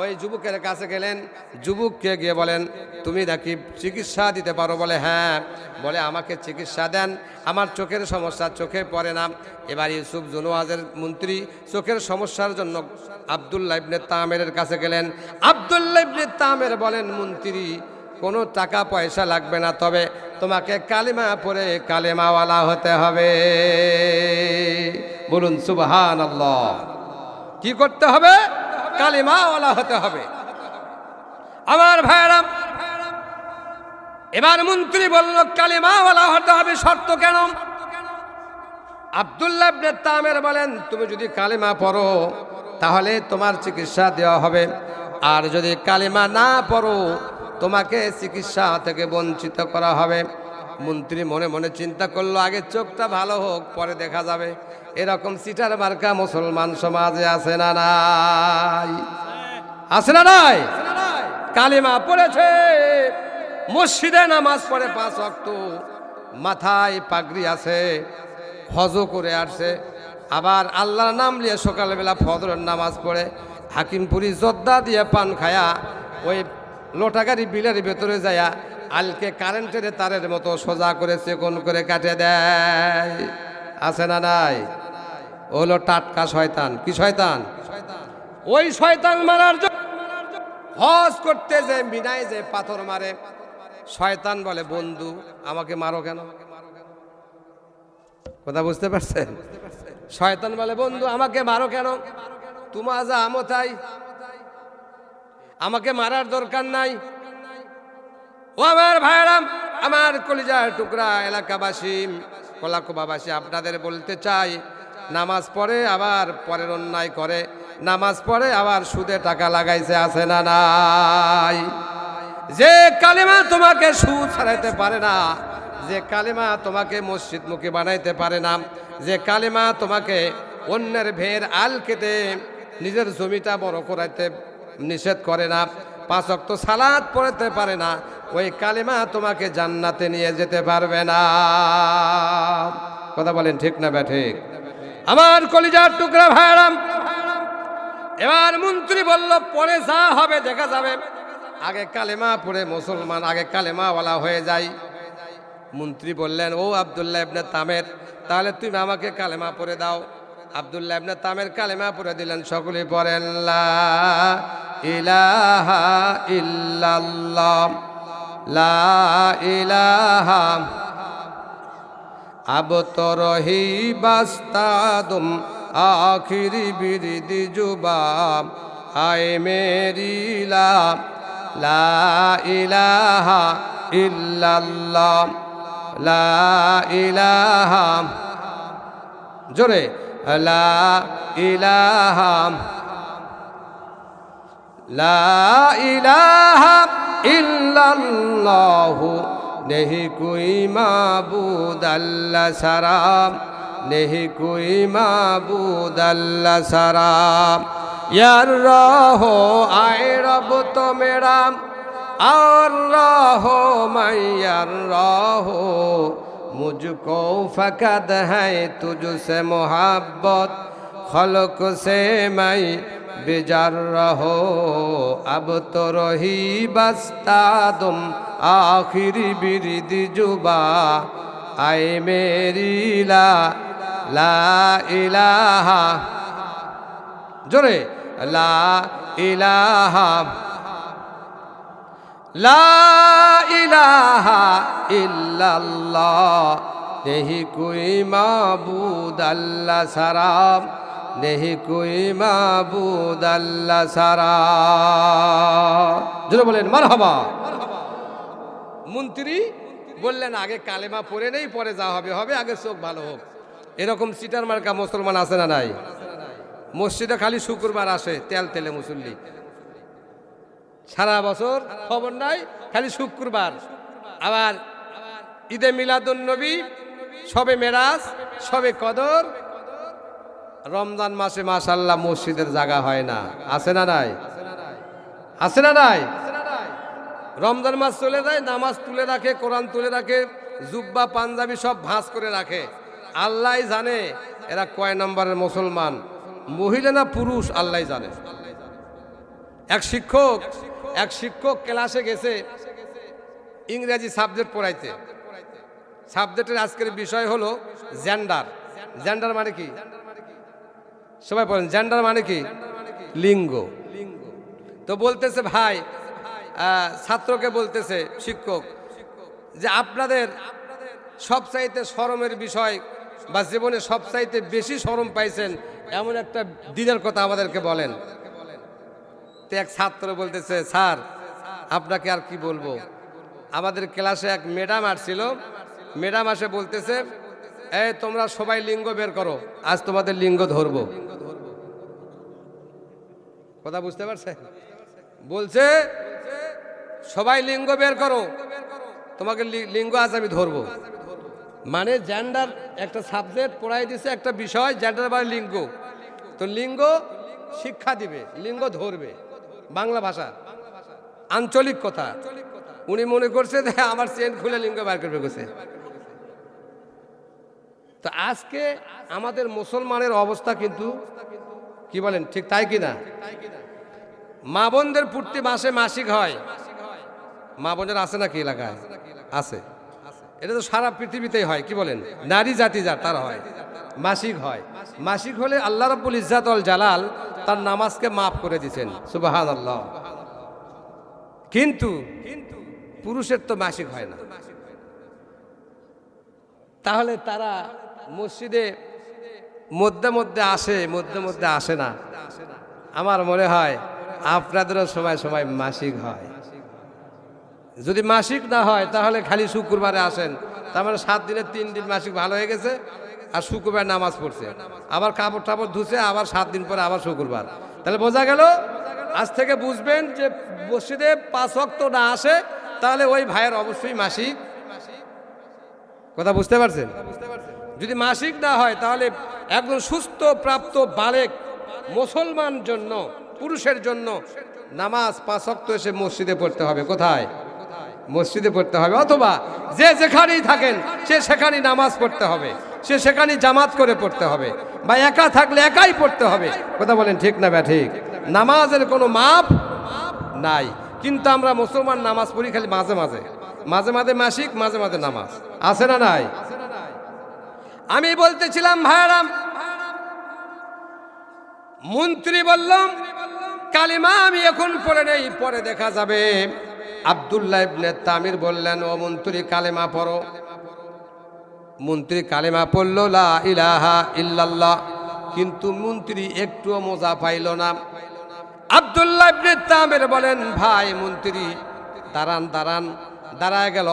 ওই যুবকের কাছে গেলেন। যুবককে গিয়ে বলেন, তুমি নাকি চিকিৎসা দিতে পারো? বলে হ্যাঁ। বলে আমাকে চিকিৎসা দেন, আমার চোখের সমস্যা, চোখে পড়ে না। এবার ইউসুফ জুনওয়াসের মন্ত্রী চোখের সমস্যার জন্য আব্দুল্লাহ ইবনে তামেরের কাছে গেলেন। আব্দুল্লাহ ইবনে তামের বলেন, মন্ত্রী কোনো টাকা পয়সা লাগবে না, তবে তোমাকে কালিমা পড়ে কালেমাওয়ালা হতে হবে। বলুন সুবহানাল্লাহ। কি করতে হবে? কালিমাওয়ালা হতে হবে। আমার ভাইরা, এবার মন্ত্রী বলল কালিমাওয়ালা হতে হবে, শর্ত কেন? আব্দুল্লাহ ইবনে তামের বলেন, তুমি যদি কালিমা পড়ো তাহলে তোমার চিকিৎসা দেওয়া হবে, আর যদি কালিমা না পড়ো তোমাকে চিকিৎসা থেকে বঞ্চিত করা হবে। মন্ত্রী মনে মনে চিন্তা করলো, আগে চোখটা ভালো হোক, পরে দেখা যাবে। এরকম সিটার মার্কা মুসলমান সমাজে আছে না নাই? আছে না নাই? কালিমা পড়েছে, মসজিদে নামাজ পড়ে 5 ওয়াক্ত, মাথায় পাগড়ি আছে, হজ করে আসছে, আবার আল্লাহর নাম নিয়ে সকালবেলা ফজরের নামাজ পড়ে, হাকিমপুরি জর্দা দিয়ে পান খায়া ওই লোটাগাড়ি বিলের ভেতরে যায়া আলকে কারেন্টের তারের মতো সোজা করে চেকন করে কাটে দেয়। আছে না নাই? হলো টাটকা শয়তান। কি শয়তান? ওই শয়তান মারার জন্য হজ করতে যে মিনায় যে পাথর মারে, শয়তান বলে বন্ধু আমাকে মারো কেন? কথা বুঝতে পারছেন? শয়তান বলে বন্ধু আমাকে মারো কেন? তোমা যা আমো তাই, আমাকে মারার দরকার নাই। ও আমার ভাইরাম, আমার কলিজার টুকরা এলাকাবাসী, কলাকুবাবাসী, আপনাদের বলতে চাই, নামাজ পড়ে আবার পরের অন্যায় করে, নামাজ পড়ে আবার সুদে টাকা লাগাইছে। আছে না নাই? যে কালেমা তোমাকে সুদ ছাড়াইতে পারে না, যে কালেমা তোমাকে মসজিদমুখী বানাইতে পারে না, যে কালেমা তোমাকে অন্যের ভের আল কেটে নিজের জমিটা বড় করাইতে নিষেধ করে না, 5 ওয়াক্ত সালাত পড়তে পারে না, ওই কালেমা তোমাকে জান্নাতে নিয়ে যেতে পারবে না। কথা বলেন ঠিক না ব্যাঠিক? আমার কলিজার টুকরা ভাইরাম, এবার মন্ত্রী বলল পরে যা হবে দেখা যাবে, আগে কালেমা পড়ে মুসলমান, আগে কালেমাওয়ালা হয়ে যায়। মন্ত্রী বললেন ও আব্দুল্লাহ ইবনে তামের, তাহলে তুমি আমাকে কালেমা পড়ে দাও। আব্দুল্লাহ ইবনে তামের কালেমা পড়ে দিলেন। সকলে পড়েন লা ইলাহা ইল্লাল্লাহ, লা ইলাহা আবতরহি বাস্তাদুম আখিরি বিরিদি জুবাম আয় মেরি লা ইলাহা ইল্লাল্লাহ, লা ইলাহা, জোরে, লা ইলাহা, লা ইলাহা ইল্লাল্লাহু নেহি কোই মাবুদ আল্লাহ সারাম, নেহি কোই মাবুদ আল্লাহ সারাম। ইয়ার রহো আয় রব তো মেরা আর রহো মাইয়ার রহো, মুঝকো ফকদ হ্যায় তুঝসে মোহাব্বত, খলক সে মাই বেজার রহো, আব তো রহি বস্তাদুম আখিরি বিরিদি জুবা আয় মেরি লা ইলাহা, জোরে, লা ইলাহা, লা ইলাহা ইল্লাল্লাহ নেহি কোই মাবুদ আল্লাহ সারাম, নেহি কোই মাবুদ আল্লাহ সারাম। জোরে বলেন মারহাবা। মন্ত্রী বললেন আগে কালেমা পড়ে নেই, পরে যা হবে হবে, আগে চোখ ভালো হোক। এরকম সিটার মার্কা মুসলমান আছে না নাই? মসজিদে খালি শুক্রবার আসে তেল তেলে মুসল্লি, সারা বছর খবর নাই, খালি শুক্রবার। আবার ঈদে মিলাদুন নবী, সবে মেরাজ, সবে কদর, রমজান মাসে মাশাআল্লাহ মসজিদের জায়গা হয় না। আছে না নাই? আছে না নাই? রমজান মাস চলে যায়, নামাজ তুলে রাখে, কোরআন তুলে রাখে, জুব্বা পাঞ্জাবি সব ভাঁজ করে রাখে। আল্লাহ জানে এরা কয় নম্বরের মুসলমান, মহিলা না পুরুষ, আল্লাহ জানে। এক শিক্ষক ক্লাসে গেছে ইংরেজি সাবজেক্ট পড়াইতে। সাবজেক্টের আজকের বিষয় হলো জেন্ডার। জেন্ডার মানে কি? সবাই বলেন জেন্ডার মানে কি? লিঙ্গ। তো বলতেছে ভাই, ছাত্রকে বলতেছে শিক্ষক যে আপনাদের সবচাইতে শরমের বিষয় বা জীবনে সবচাইতে বেশি শরম পাইছেন এমন একটা দিনের কথা আমাদেরকে বলেন। তো এক ছাত্র বলতেছে স্যার আপনাকে আর কি বলবো, আমাদের ক্লাসে এক ম্যাডাম আসছিল, ম্যাডাম আসে বলতেছে এই তোমরা সবাই লিঙ্গ বের করো, আজ তোমাদের লিঙ্গ ধরবো। কথা বুঝতে পারছে? বলছে সবাই লিঙ্গ বের করো, তোমাকে লিঙ্গ আজ আমি ধরবো। মানে জেন্ডার একটা সাবজেক্ট পড়াই দিছে, একটা বিষয় জেন্ডার মানে লিঙ্গ। তো লিঙ্গ শিক্ষা দিবে, লিঙ্গ ধরবে, বাংলা ভাষা, আঞ্চলিক কথা। উনি মনে করছে যে আমার চেন খুলে লিঙ্গ বার করবে গেছে। তো আজকে আমাদের মুসলমানের অবস্থা কিন্তু কি বলেন ঠিক তাই কিনা? মা বোনদের প্রতি মাসে মাসিক হয়, মা বোনেরা আছে নাকি এলাকায়? আছে। এটা তো সারা পৃথিবীতেই হয়, কি বলেন? নারী জাতি যার তার হয়, মাসিক হয়। মাসিক হলে আল্লাহ রাব্বুল ইজ্জাত ওয়াল জালাল তার নামাজকে মাফ করে দিয়েছেন, সুবহানাল্লাহ। কিন্তু পুরুষের তো মাসিক হয় না, তাহলে তারা মসজিদে মধ্যে মধ্যে আসে, মধ্যে মধ্যে আসে না। আমার মনে হয় আপনাদেরও সময় সময় মাসিক হয়। যদি মাসিক না হয় তাহলে খালি শুক্রবারে আসেন, তার মানে 7 দিনের 3 দিন মাসিক ভালো হয়ে গেছে, আর শুক্রবার নামাজ পড়ছে, আবার কাপড় টাপড় ধুছে, আবার 7 দিন পরে আবার শুক্রবার। তাহলে বোঝা গেল, আজ থেকে বুঝবেন যে মসজিদে 5 ওয়াক্ত না আসে তাহলে ওই ভাইয়ের অবশ্যই মাসিক। কথা বুঝতে পারছেন? যদি মাসিক না হয় তাহলে একজন সুস্থ প্রাপ্ত বালেক মুসলমান জন্য, পুরুষের জন্য নামাজ 5 ওয়াক্ত এসে মসজিদে পড়তে হবে। কোথায়? মসজিদে পড়তে হবে, অথবা যে যেখানেই থাকেন সে সেখানেই নামাজ পড়তে হবে, সে সেখানেই জামাত করে পড়তে হবে, বা একা থাকলে একাই পড়তে হবে। কথা বলেন ঠিক না ঠিক? নামাজের কোনো মাপ নাই। কিন্তু আমরা মুসলমান নামাজ পড়ি খালি মাঝে মাঝে, মাঝে মাঝে মাসিক, মাঝে মাঝে নামাজ আছে না নাই? আমি বলতেছিলাম ভাইরাম, মন্ত্রী বললাম কালিমা আমি এখন পড়ে নেই, পরে দেখা যাবে। আব্দুল্লাহ ইবনে তামির বললেন, ও মন্ত্রী কালেমা পড়ো। মন্ত্রী কালেমা পড়ল, লা ইলাহা ইল্লাল্লাহ। কিন্তু মন্ত্রী একটুও মজা পাইল না। আব্দুল্লাহ ইবনে তামির বলেন, ভাই মন্ত্রী দাঁড়ান দাঁড়ান। দাঁড়ায় গেল,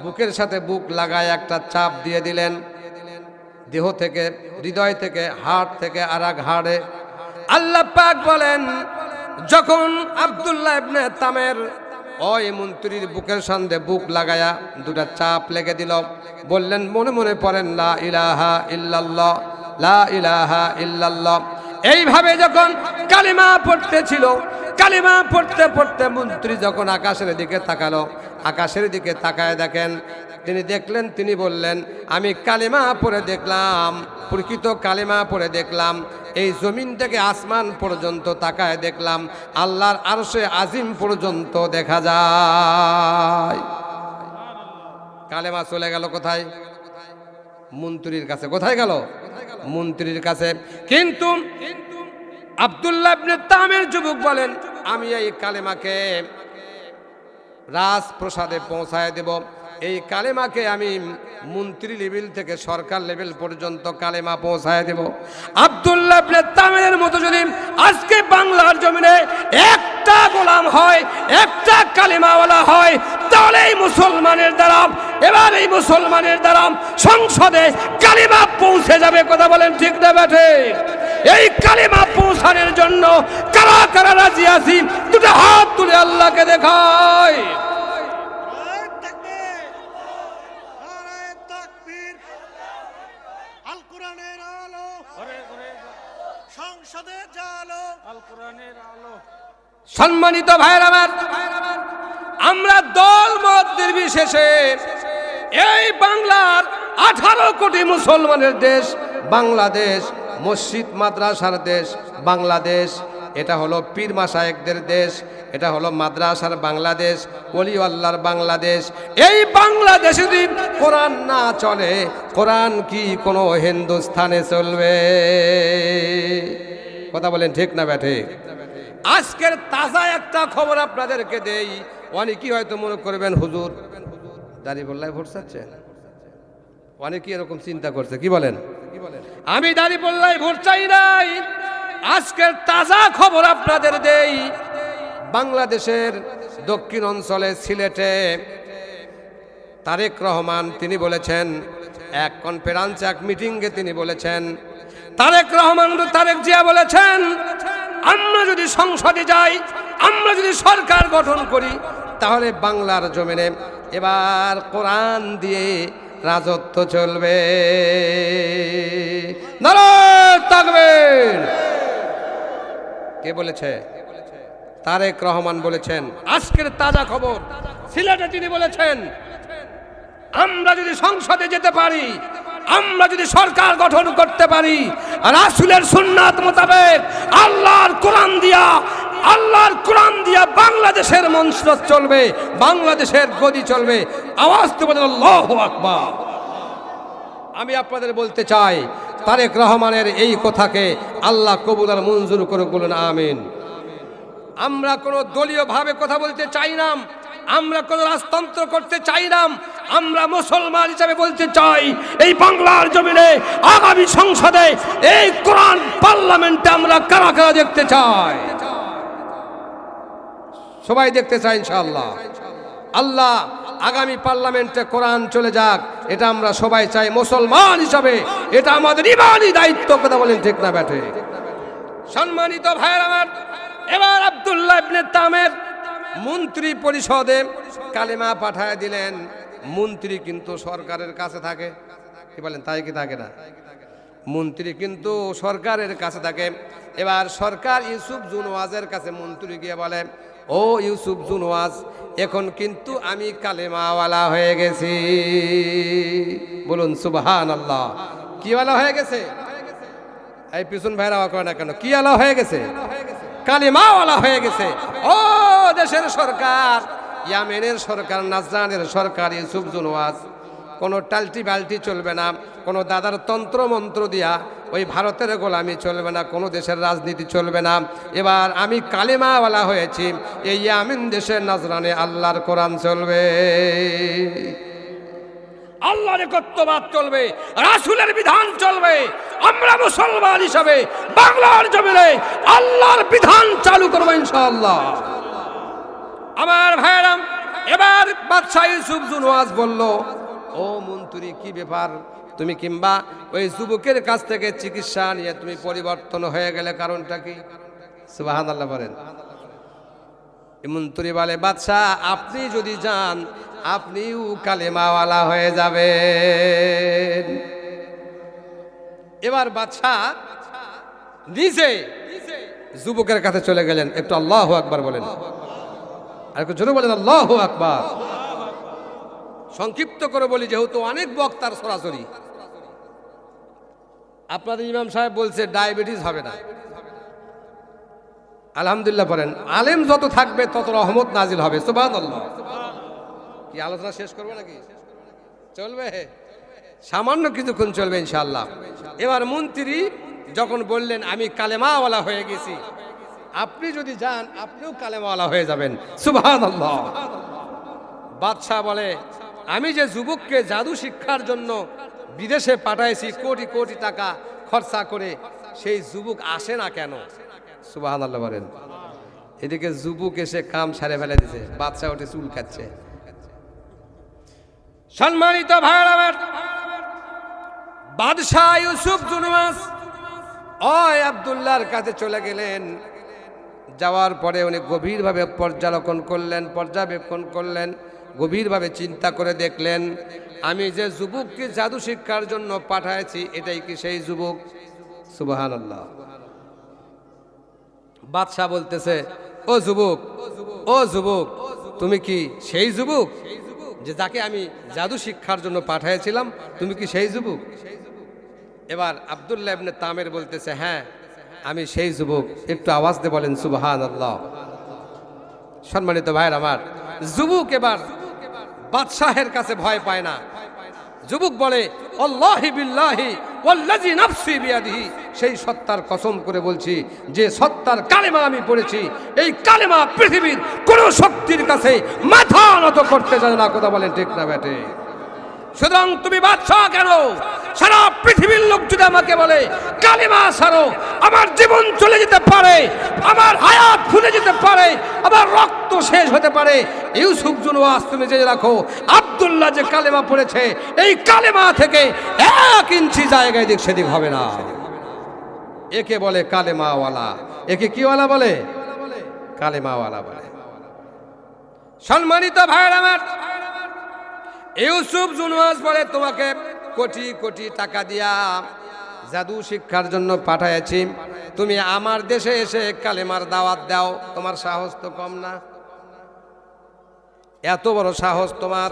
বুকের সাথে বুক লাগায় একটা চাপ দিয়ে দিলেন, দেহ থেকে, হৃদয় থেকে, হাড় থেকে আর এক হাড়ে। আল্লাহ পাক বলেন, যখন আব্দুল্লাহ ইবনে তামির ওই মন্ত্রীর বুকের সামনে বুক লাগায়া 2টা চাপ লেগে দিল, বললেন মনে মনে পড়েন লা ইলাহা ইল্লাল্লাহ, লা ইলাহা ইল্লাল্লাহ। এইভাবে যখন কালিমা পড়তেছিল, কালিমা পড়তে পড়তে মন্ত্রী যখন আকাশের দিকে তাকালো, আকাশের দিকে তাকায় দেখেন, তিনি দেখলেন, তিনি বললেন, আমি কালিমা পড়ে দেখলাম, প্রকৃত কালিমা পড়ে দেখলাম, এই জমিন থেকে আসমান পর্যন্ত তাকায় দেখলাম আল্লাহর আরশে আজিম পর্যন্ত দেখা যায়। কালেমা চলে গেল কোথায়? মন্ত্রীর কাছে। কোথায় গেল? মন্ত্রীর কাছে। কিন্তু আব্দুল্লাহ ইবনে তামির যুবক বলেন, আমি এই কালেমাকে রাজপ্রসাদে পৌঁছায় দেব। এই কালেমাকে আমি মন্ত্রী লেভেল থেকে সরকার লেভেল পর্যন্ত কালেমা পৌঁছায় দেব। আব্দুল্লাহ ইবনে তামিরের মতো যদি আজকে বাংলার জমিনে একটা গোলাম হয়, একটা কালেমাওয়ালা হয়, তাহলে এই মুসলমানের দ্বারা, এবার এই মুসলমানের দ্বারা সংসদে কালেমা পৌঁছে যাবে। কথা বলেন ঠিক না ঠিক? এই কালেমা পৌঁছানোর জন্য কারা কারা রাজি আছি? 2টা হাত তুলে আল্লাহকে দেখায়। সম্মানিত ভাইরা আমার, আমরা দল মত নির্বিশেষে এই বাংলার 18 কোটি মুসলমানের দেশ বাংলাদেশ, মসজিদ মাদ্রাসার দেশ বাংলাদেশ, এটা হলো পীর মাশায়েখদের দেশ, এটা হলো মাদ্রাসার বাংলাদেশ, ওলি আল্লাহর বাংলাদেশ। এই বাংলাদেশে যদি কোরআন না চলে, কোরআন কি কোনো হিন্দুস্তানে চলবে? কথা বলেন ঠিক না ঠিক? আজকের তাজা একটা খবর আপনাদেরকে দেই। অনেকেই হয়তো মনে করবেন হুজুর দাড়িপাল্লায় ভোট চাচ্ছে, অনেকেই এরকম চিন্তা করছে। কি বলেন? আমি দাড়িপাল্লায় ভোট চাই নাই। আজকের তাজা খবর আপনাদের দেই। বাংলাদেশের দক্ষিণ অঞ্চলে সিলেটে তারেক রহমান তিনি বলেছেন, এক কনফারেন্সে, এক মিটিংয়ে তিনি বলেছেন, তারেক রহমান, তারেক জিয়া বলেছেন, আমরা যদি সংসদে যাই, আমরা যদি সরকার গঠন করি, তাহলে বাংলার জমিনে এবার কোরআন দিয়ে রাজত্ব চলবে। নারায়ে তাকবীর। কে বলেছে? তারেক রহমান বলেছেন। আজকের তাজা খবর, সিলেটে তিনি বলেছেন, আমরা যদি সংসদে যেতে পারি, আমরা যদি সরকার গঠন করতে পারি, রাসূলের সুন্নাত মোতাবেক আল্লাহর কোরআন দিয়া আল্লাহর কোরআন দিয়া বাংলাদেশের মঞ্চ চলবে, বাংলাদেশের গদি চলবে। আওয়াজ তো বলেন আল্লাহু আকবার। আমি আপনাদের বলতে চাই, তারেক রহমানের এই কথাকে আল্লাহ কবুল আর মঞ্জুর করে বলুন আমিন। আমরা কোনো দলীয় ভাবে কথা বলতে চাই না, আমরা কোনো রাজতন্ত্র করতে চাই না। আমরা মুসলমান হিসাবে বলতে চাই, এই বাংলার জমিনে আগামী সংসদে এই কোরআন পার্লামেন্টে আমরা কারা কারা দেখতে চাই? সবাই দেখতে চাই ইনশাআল্লাহ। আল্লাহ আগামী পার্লামেন্টে কোরআন চলে যাক, এটা আমরা সবাই চাই মুসলমান হিসাবে। এটা আমাদের ইমানি দায়িত্ব। কথা বলেন ঠিক না ব্যাটে? সম্মানিত ভাইয়ের আমার, এবার আব্দুল্লাহ ইবনে তামের মন্ত্রী পরিষদে কালেমা পাঠায় দিলেন। মন্ত্রী কিন্তু সরকারের কাছে থাকে, কি বলেন তাই কি থাকে না? মন্ত্রী কিন্তু সরকারের কাছে থাকে। এবার সরকার ইউসুফ জুনওয়াজের কাছে মন্ত্রী গিয়ে বলে, ও ইউসুফ জুনওয়াজ, এখন কিন্তু আমি কালেমাওয়ালা হয়ে গেছি। বলুন সুবহানাল্লাহ। কি ওয়ালা হয়ে গেছে? এই পিছন ভাইরা করে না কেন? কি ওয়ালা হয়ে গেছে? কালেমাওয়ালা হয়ে গেছে। ও দেশের সরকার, ইয়ামেনের সরকার, নাজরানের সরকার, ইউসুফ জুনওয়াজ, কোনো টাল্টি বাল্টি চলবে না, কোনো দাদার তন্ত্র মন্ত্র দিয়া ওই ভারতের গোলামি চলবে না, কোনো দেশের রাজনীতি চলবে না। এবার আমি কালেমাওয়ালা হয়েছি, এই ইয়ামেন দেশের নাজরানে আল্লাহর কোরআন চলবে, আল্লাহর একত্ববাদ চলবে, রাসূলের বিধান চলবে। আমরা মুসলমান হিসাবে বাংলার জমিনে আল্লাহর বিধান চালু করব ইনশাআল্লাহ। আমার ভাইরা, এবার বাদশা ইউসুফ জুনওয়াজ বলল, ও মন্ত্রী, কি ব্যাপার? তুমি কিংবা ওই যুবকের কাছ থেকে চিকিৎসা নিয়ে তুমি পরিবর্তন হয়ে গেলে, কারণটা কি? সুবহানাল্লাহ বলেন। মন্ত্রী বলে, বাদশা, আপনি যদি যান আপনিও কালেমাওয়ালা হয়ে যাবেন। এবার বাদশা নিজে যুবকের কাছে চলে গেলেন। একটু আল্লাহু আকবার বলেন, আর একটু জোরে বলেন আল্লাহু আকবার। সংক্ষিপ্ত করে বলি, যেহেতু অনেক বক্তার সরাসরি। আপনাদের ইমাম সাহেব বলছে ডায়াবেটিস হবে না। আলহামদুলিল্লাহ বলেন। আলেম যত থাকবে তত রহমত নাজিল হবে। সুবহানাল্লাহ। কি আলোচনা শেষ করবে নাকি? চলবে, সামান্য কিছুক্ষণ চলবে ইনশাআল্লাহ। এবার মন্ত্রী যখন বললেন, আমি কালেমাওয়ালা হয়ে গেছি, আপনি যদি যান আপনিও কালেমাওয়ালা হয়ে যাবেন। সুবহানাল্লাহ। বাদশা বলে, আমি যে যুবককে জাদু শিক্ষার জন্য বিদেশে পাঠাইছি কোটি কোটি টাকা খরচা করে, সেই যুবক আসে না কেন? সুবহানাল্লাহ বলেন। এদিকে যুবক এসে কাম সারে ফেলে দিছে, বাদশা ওঠে চুল খাচ্ছে। সম্মানিত ভাইরা আমার, বাদশা ইউসুফ জুনওয়াজ ওই আব্দুল্লাহর কাছে চলে গেলেন। যাওয়ার পরে উনি গভীরভাবে পর্যবেক্ষণ করলেন, গভীরভাবে চিন্তা করে দেখলেন, আমি যে যুবককে জাদু শিক্ষার জন্য পাঠাইছি এটাই কি সেই যুবক? সুবহানাল্লাহ। বাদশা বলতেছে, ও যুবক, ও যুবক, তুমি কি সেই যুবক যে যাকে আমি জাদু শিক্ষার জন্য পাঠাইছিলাম? তুমি কি সেই যুবক? এবার আব্দুল্লাহ ইবনে তামের বলতেছে, হ্যাঁ আমি সেই যুবক। একটু আওয়াজ দিয়ে বলেন সুবহানাল্লাহ। সম্মানিত ভাইয়ের আমার, যুবক এবার বাদশাহের কাছে ভয় পায় না। যুবক বলে, আল্লাহি বিল্লাহি ওয়াল্লাযী নাফসি বিয়াদিহি, সেই সত্তার কসম করে বলছি যে সত্তার কালেমা আমি পড়েছি, এই কালেমা পৃথিবীর কোন শক্তির কাছে মাথা নত করতে চায় না। কথা বলেন ঠিক না বেটে? সুতরাং তুমি বাদশাহ কেন? সারা পৃথিবীর লোক যদি আমাকে বলে কালেমা ছাড়ো, আমার জীবন চলে যেতে পারে, আমার হায়াত ফুলে যেতে পারে, আমার রক্ত শেষ হতে পারে। ইউসুফ জুনওয়াজ, তুমি জেনে রাখো, আব্দুল্লাহ যে কালেমা পড়েছে, এই কালেমা থেকে 1 ইঞ্চি জায়গায় দিক সেদিক হবে না। একে বলে কালেমাওয়ালা। একে কি ওয়ালা বলে? কালেমাওয়ালা বলে। সম্মানিত ভাইরা আমার, ইউসুফ জুনওয়াজ বলে, তোমাকে কোটি কোটি টাকা দিয়া জাদু শিক্ষার জন্য পাঠাইছি, তুমি আমার দেশে এসে কালেমার দাওয়াত দাও, তোমার সাহস তো কম না? এত বড় সাহস তোমার!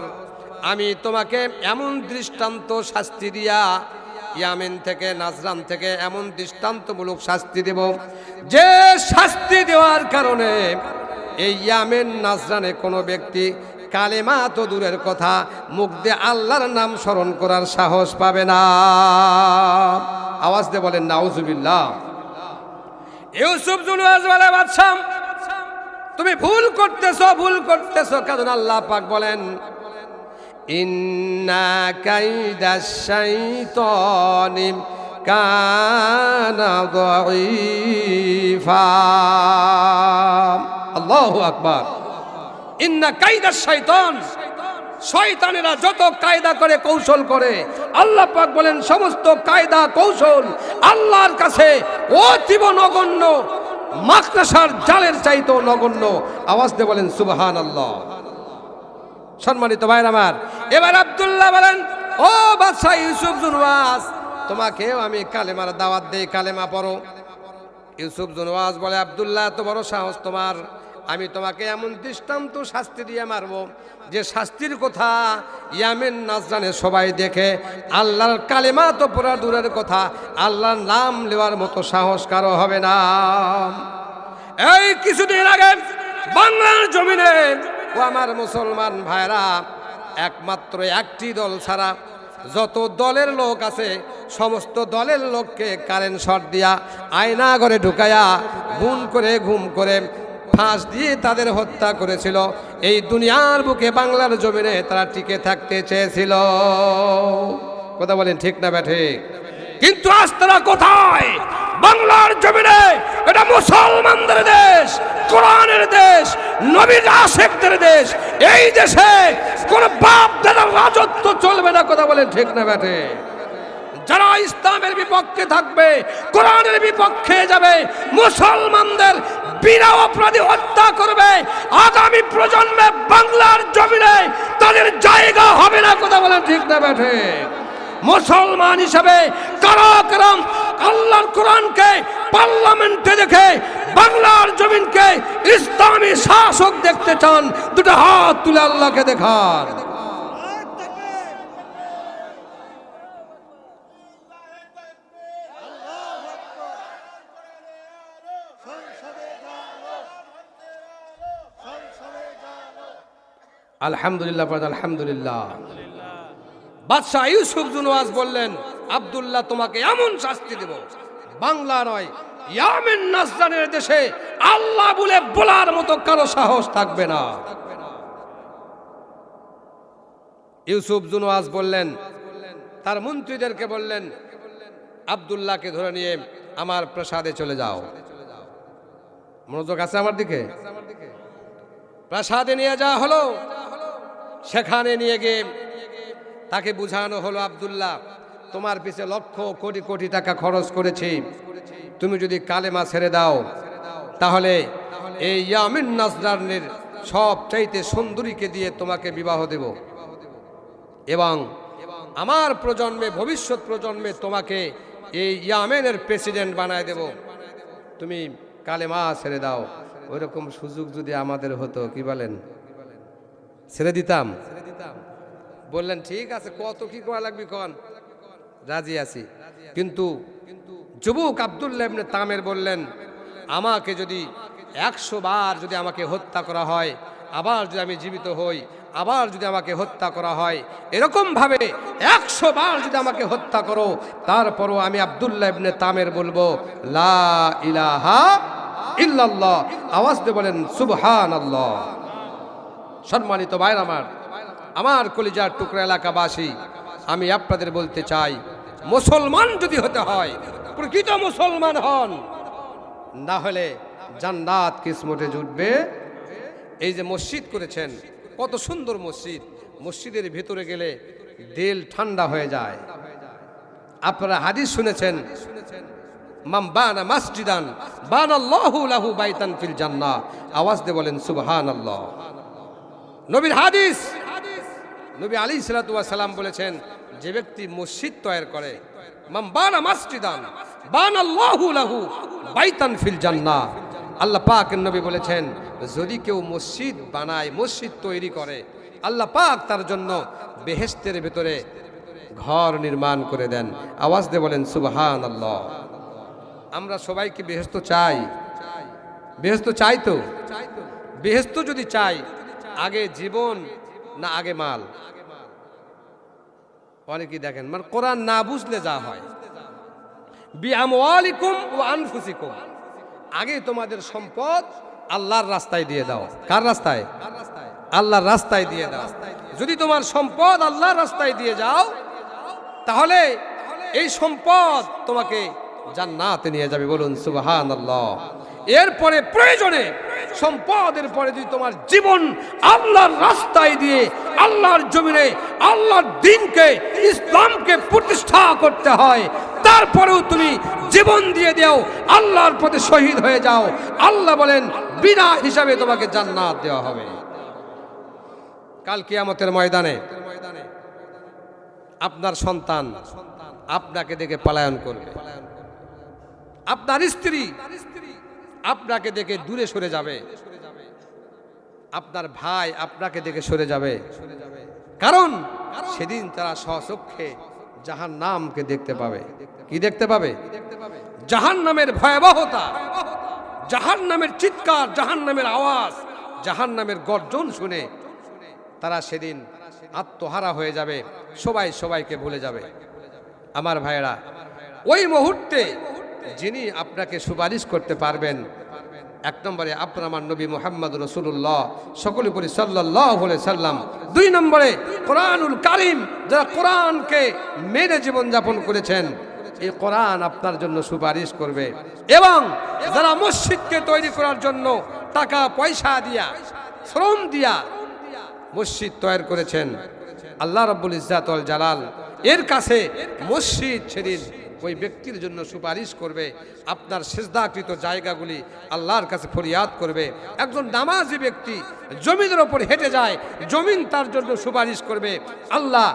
আমি তোমাকে এমন দৃষ্টান্ত শাস্তি দিয়া ইয়ামেন থেকে নাজরান থেকে এমন দৃষ্টান্তমূলক শাস্তি দেব, যে শাস্তি দেওয়ার কারণে এই ইয়ামেন নাজরানে কোনো ব্যক্তি কালেমা তো দূরের কথা, মুখ দিয়ে আল্লাহর নাম স্মরণ করার সাহস পাবে না। আওয়াজ দিয়ে বলেন নাউজুবিল্লাহ। ইউসুফ জুনওয়াজ বলে, বাদশা তুমি ভুল করতেছো কারণ আল্লাহ পাক বলেন ইন্না কাইদাশ শাইতানি কানা দাঈফা। আল্লাহু আকবার। ইন্না কাইদাশ শাইতান, শয়তানেরা যত কায়দা করে কৌশল করে, আল্লাহ পাক বলেন সমস্ত কায়দা কৌশল আল্লাহর কাছে অতীব নগণ্য, মাকড়সার জালের চাইতেও নগণ্য। আওয়াজ দিয়ে বলেন সুবহানাল্লাহ। সম্মানিত ভাইরা আমার, এবার আব্দুল্লাহ বলেন, ও বাদশা ইউসুফ জুনওয়াজ, তোমাকেও আমি কালেমার দাওয়াত দেই, কালেমা পড়ো। ইউসুফ জুনওয়াজ বলে, আব্দুল্লাহ এত বড় সাহস তোমার, আমি তোমাকে এমন দৃষ্টান্ত শাস্তি দিয়ে মারবো যে শাস্তির কথা ইয়ামেন নাজরানে সবাই দেখে আল্লাহর কালেমা তো পড়া দূরের কথা, আল্লাহর নাম নেওয়ার মতো সাহস কারো হবে না। এই কিছুদিন আগে বাংলার জমিনে ও আমার মুসলমান ভাইরা, একমাত্র একটি দল ছাড়া যত দলের লোক আছে সমস্ত দলের লোককে কারেন্ট শট দিয়া আয়না ঘরে ঢুকায়া ঘুম করে ফাঁস দিয়ে তাদের হত্যা করেছিল। এই দুনিয়ার বুকে বাংলার জমিনে তারা টিকে থাকতে চেয়েছিল। কথা বলেন ঠিক না ব্যাঠিক? কিন্তু আজ তারা কোথায়? বাংলার জমিনে এটা মুসলমানদের দেশ, কোরআনের দেশ, নবীর আশিকদের দেশ। এই দেশে কোন বাপ দাদার রাজত্ব চলবে না। কথা বলেন ঠিক না ব্যাঠিক? যারা ইসলামের বিপক্ষে থাকবে, কোরআনের বিপক্ষে যাবে, মুসলমানদের বিনা অপরাধী হত্যা করবে, আগামী প্রজন্মে বাংলার জমিনে তাদের জায়গা হবে না। কথা বলেন ঠিক না ব্যাঠিক? মুসলমান হিসাবে কারাকারাম আল্লাহর কোরআনকে পার্লামেন্টে দেখে বাংলার জমিনকে ইসলামী শাসক দেখতে চান, দুটো হাত তুলে আল্লাহকে দেখান। আলহামদুলিল্লাহ, আলহামদুলিল্লাহ। বাদশাহ ইউসুফ জুনওয়াজ বললেন, আব্দুল্লাহ তোমাকে এমন শাস্তি দেব, বাংলা নয় ইয়ামেন নাজরানের দেশে আল্লাহ বলে বলার মতো কারো সাহস থাকবে না। ইউসুফ জুনওয়াজ বললেন, তার মন্ত্রীদেরকে বললেন, আব্দুল্লাহকে ধরে নিয়ে আমার প্রাসাদে চলে যাও। মনোযোগ আছে আমার দিকে? প্রাসাদে নিয়ে যাওয়া হলো। সেখানে নিয়ে গিয়ে তাকে বুঝানো হলো, আব্দুল্লাহ তোমার পিছে লক্ষ কোটি কোটি টাকা খরচ করেছি, তুমি যদি কালেমা ছেড়ে দাও তাহলে এই ইয়ামেন নাজরানের সব চাইতে সুন্দরীকে দিয়ে তোমাকে বিবাহ দেব এবং আমার প্রজন্মে, ভবিষ্যৎ প্রজন্মে তোমাকে এই ইয়ামেনের প্রেসিডেন্ট বানায় দেব, তুমি কালেমা ছেড়ে দাও। ওইরকম সুযোগ যদি আমাদের হতো, কি বলেন, ছেড়ে দিতাম? বললেন ঠিক আছে, কত কি করা লাগবে কন, রাজি আছি। কিন্তু যুবক আব্দুল্লাহ ইবনে তামের বললেন, আমাকে যদি 100 বার যদি আমাকে হত্যা করা হয়, আবার যদি আমি জীবিত হই, আবার যদি আমাকে হত্যা করা হয়, এরকম ভাবে 100 বার যদি আমাকে হত্যা করো, তারপরও আমি আব্দুল্লাহ ইবনে তামের বলবো লা ইলাহা ইল্লাল্লাহ। আওয়াজ দিয়ে বলেন সুবহানাল্লাহ। সম্মানিত ভাইরা আমার কলিজার টুকরা এলাকাবাসী, আমি আপনাদের বলতে চাই, মুসলমান যদি হতে হয় প্রকৃত মুসলমান হন, না হলে জান্নাত কিসমতে জুটবে। এই যে মসজিদ করেছেন, কত সুন্দর মসজিদ, মসজিদের ভিতরে গেলে দিল ঠান্ডা হয়ে যায়। আপনারা হাদিস শুনেছেন, মান বানা মসজিদান বানাল্লাহু লাহু বাইতান ফিল জান্নাহ। আওয়াজ দিয়ে বলেন সুবহানাল্লাহ। নবীর হাদিস, নবী আলাইহিস সালাতু ওয়াস সালাম বলেছেন, যে ব্যক্তি মসজিদ তৈরি করে, মান বানা মসজিদান বানাল্লাহু লাহু বাইতান ফিল জান্নাহ। আল্লাহ পাকের নবী বলেছেন, যদি কেউ মসজিদ বানায়, মসজিদ তৈরি করে, আল্লাহ পাক তার জন্য বেহেশতের ভিতরে ঘর নির্মাণ করে দেন। আওয়াজ দিয়ে বলেন সুবহানাল্লাহ। আমরা সবাই কি বেহেশত চাই? বেহেশত চাই তো? বেহেশত যদি চাই, আগে জীবন না আগে মাল? অনেকেই দেখেন মানে কোরআন না বুঝলে যা হয়। বিআমওয়ালিকুম ওয়া আনফুসিকুম, আগে তোমাদের সম্পদ আল্লাহর রাস্তায় দিয়ে দাও। কার রাস্তায়? আল্লাহর রাস্তায় দিয়ে দাও। যদি তোমার সম্পদ আল্লাহর রাস্তায় দিয়ে যাও, তাহলে এই সম্পদ তোমাকে জান্নাতে নিয়ে যাবে। বলুন সুবহানাল্লাহ। এরপরে প্রয়োজনে সম্পদের পরে যদি তোমার জীবন আল্লাহর রাস্তায় দিয়ে আল্লাহর জমিনে আল্লাহর দ্বীনকে, ইসলামকে প্রতিষ্ঠা করতে হয়, তারপরেও তুমি জীবন দিয়ে দাও, আল্লাহর পথে শহীদ হয়ে যাও, আল্লাহ বলেন বিনা হিসাবে তোমাকে জান্নাত দেওয়া হবে। কাল কিয়ামতের ময়দানে আপনার সন্তান আপনাকে দেখে পলায়ন করবে, আপনার স্ত্রী আপনাকে দেখে দূরে সরে যাবে, আপনার ভাই আপনাকে দেখে সরে যাবে। কারণ সেদিন তারা স্বচক্ষে জাহান্নামকে দেখতে পাবে। কি দেখতে পাবে? জাহান্নামের ভয়াবহতা, জাহান্নামের চিৎকার, জাহান্নামের আওয়াজ, জাহান্নামের গর্জন শুনে তারা সেদিন আত্মহারা হয়ে যাবে, সবাই সবাইকে ভুলে যাবে। আমার ভাইয়েরা, ওই মুহূর্তে যিনি আপনাকে সুপারিশ করতে পারবেন, এক নম্বরে আপনার আমার নবী মুহাম্মদ রাসূলুল্লাহ, সকলে বলি সাল্লাল্লাহু আলাইহি সাল্লাম। দুই নম্বরে কোরআনুল কারীম, যারা কোরআনকে মেনে জীবনযাপন করেছেন, এই কোরআন আপনার জন্য সুপারিশ করবে। এবং যারা মসজিদকে তৈরি করার জন্য টাকা পয়সা দিয়া, শ্রম দিয়া মসজিদ তৈরি করেছেন, আল্লাহ রাব্বুল ইজ্জাত ওয়াল জালাল এর কাছে মসজিদ সেদিন ওই ব্যক্তির জন্য সুপারিশ করবে। আপনার সিজদাকৃত জায়গাগুলি আল্লাহর কাছে ফরিয়াদ করবে। একজন নামাজি ব্যক্তি জমিনের ওপর হেঁটে যায়, জমিন তার জন্য সুপারিশ করবে, আল্লাহ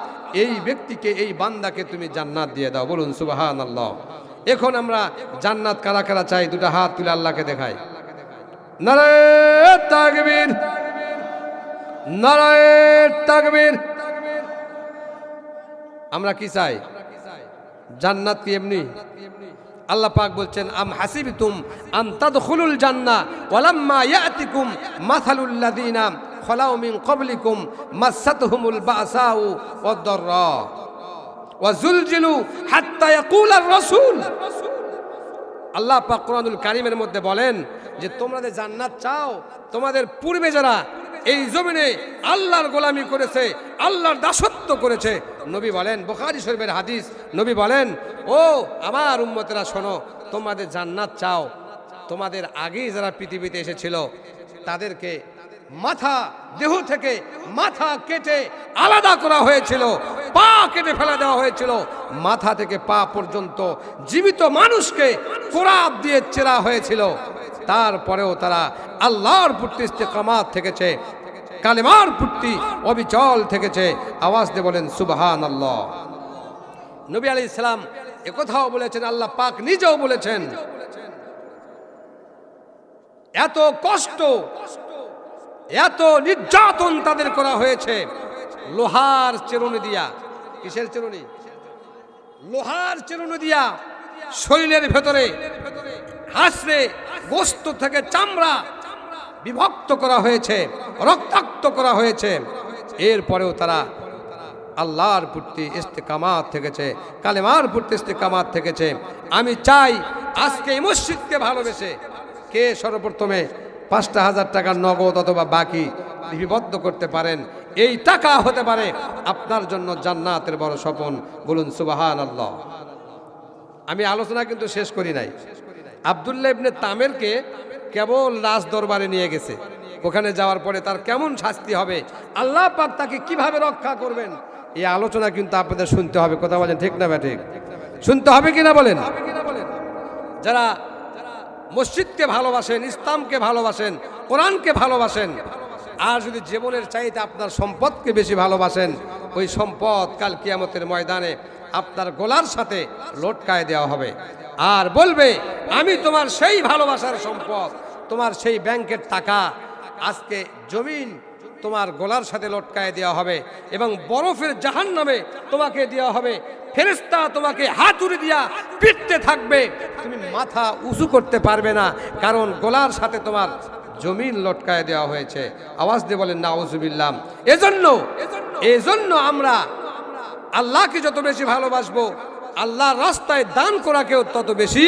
এই ব্যক্তিকে, এই বান্দাকে তুমি জান্নাত দিয়ে দাও। বলুন সুবহানাল্লাহ। এখন আমরা জান্নাত কারা কারা চাই? দুটো হাত তুলে আল্লাহকে দেখাই। নারায়ে তাকবীর, নারায়ে তাকবীর। আমরা কি চাই? জান্নাত কি এমনি? আল্লাহ পাক বলছেন, আম হাসিবতুম আন তাদখুলুল জান্নাহ ওয়ালাম্মা ইয়াতিকুম মাসালুল লাযিনা খালাউ মিন ক্বাবলিকুম মাসাতহুমুল বাসাউ ওয়াদ-দাররা ওয়া যুলজিলু হাত্তা ইয়াকুলার রাসূল। আল্লাহ পাক কোরআনুল কারীমের মধ্যে বলেন যে তোমরা যে জান্নাত চাও, তোমাদের পূর্বে যারা এই জমিনে আল্লাহর গোলামি করেছে, আল্লাহর দাসত্ব করেছে, নবী বলেন, বুখারী শরীফের হাদিস, নবী বলেন, ও আমার উম্মতেরা শোনো, তোমাদের জান্নাত চাও, তোমাদের আগেই যারা পৃথিবীতে এসেছিল তাদেরকে মাথা, দেহ থেকে মাথা কেটে আলাদা করা হয়েছিল, পা কেটে ফেলা দেওয়া হয়েছিল, মাথা থেকে পা পর্যন্ত জীবিত মানুষকে কোরাত দিয়ে চেরা হয়েছিল। তারপরেও তারা আল্লাহর প্রতি ইস্তেকামাত থেকেছে, কালেমার প্রতি অবিচল থেকেছে। আওয়াজ দিয়ে বলেন সুবহানাল্লাহ। নবী আলাইহিস সালাম একথাও বলেছেন, আল্লাহ পাক নিজেও বলেছেন, এত কষ্ট, এত নির্যাতন তাদের করা হয়েছে লোহার চেরুনি দিয়া। কিসের চেরুনি? লোহার চেরুনি দিয়া শরীরের ভেতরে হাসরে গোস্ত থেকে চামড়া বিভক্ত করা হয়েছে, রক্তাক্ত করা হয়েছে। এরপরেও তারা আল্লাহর প্রতি ইস্তেকামাত থেকেছে, কালেমার প্রতি ইস্তেকামাত থেকেছে। আমি চাই আজকে এই মসজিদকে ভালোবেসে কে সর্বপ্রথমে ৫,০০০ টাকার নগদ অথবা বাকি লিপিবদ্ধ করতে পারেন, এই টাকা হতে পারে আপনার জন্য জান্নাতের বড় স্বপন। বলুন সুবহানাল্লাহ। আমি আলোচনা কিন্তু শেষ করি নাই। আব্দুল্লাহ ইবনে তামেরকে কেবল রাজ দরবারে নিয়ে গেছে, ওখানে যাওয়ার পরে তার কেমন শাস্তি হবে, আল্লাহ পাক তাকে কিভাবে রক্ষা করবেন, এই আলোচনা কিন্তু আপনাদের শুনতে হবে। কথা বলেন ঠিক না ব্যাঠিক? শুনতে হবে কিনা বলেন? যারা মসজিদকে ভালোবাসেন, ইসলামকে ভালোবাসেন, কোরআনকে ভালোবাসেন, আর যদি জীবনের চাইতে আপনার সম্পদকে বেশি ভালোবাসেন, ওই সম্পদ কাল কিয়ামতের ময়দানে আপনার গলার সাথে লটকায় দেওয়া হবে, আর বলবে আমি তোমার সেই ভালোবাসার সম্পদ, তোমার সেই ব্যাংকের টাকা আজকে জমিন তোমার গলার সাথে লটকায় দেওয়া হবে এবং বরফের জাহান্নামে তোমাকে দেওয়া হবে। ফেরেশতা তোমাকে হাতুড়ি দিয়া পিটতে থাকবে, তুমি মাথা উঁচু করতে পারবে না, কারণ গলার সাথে তোমার জমিন লটকায় দেওয়া হয়েছে। আওয়াজ দিয়ে বলেন নাউজুবিল্লাহ। এজন্য আমরা আল্লাহকে যত বেশি ভালোবাসবো, আল্লাহর রাস্তায় দান করাকেও তত বেশি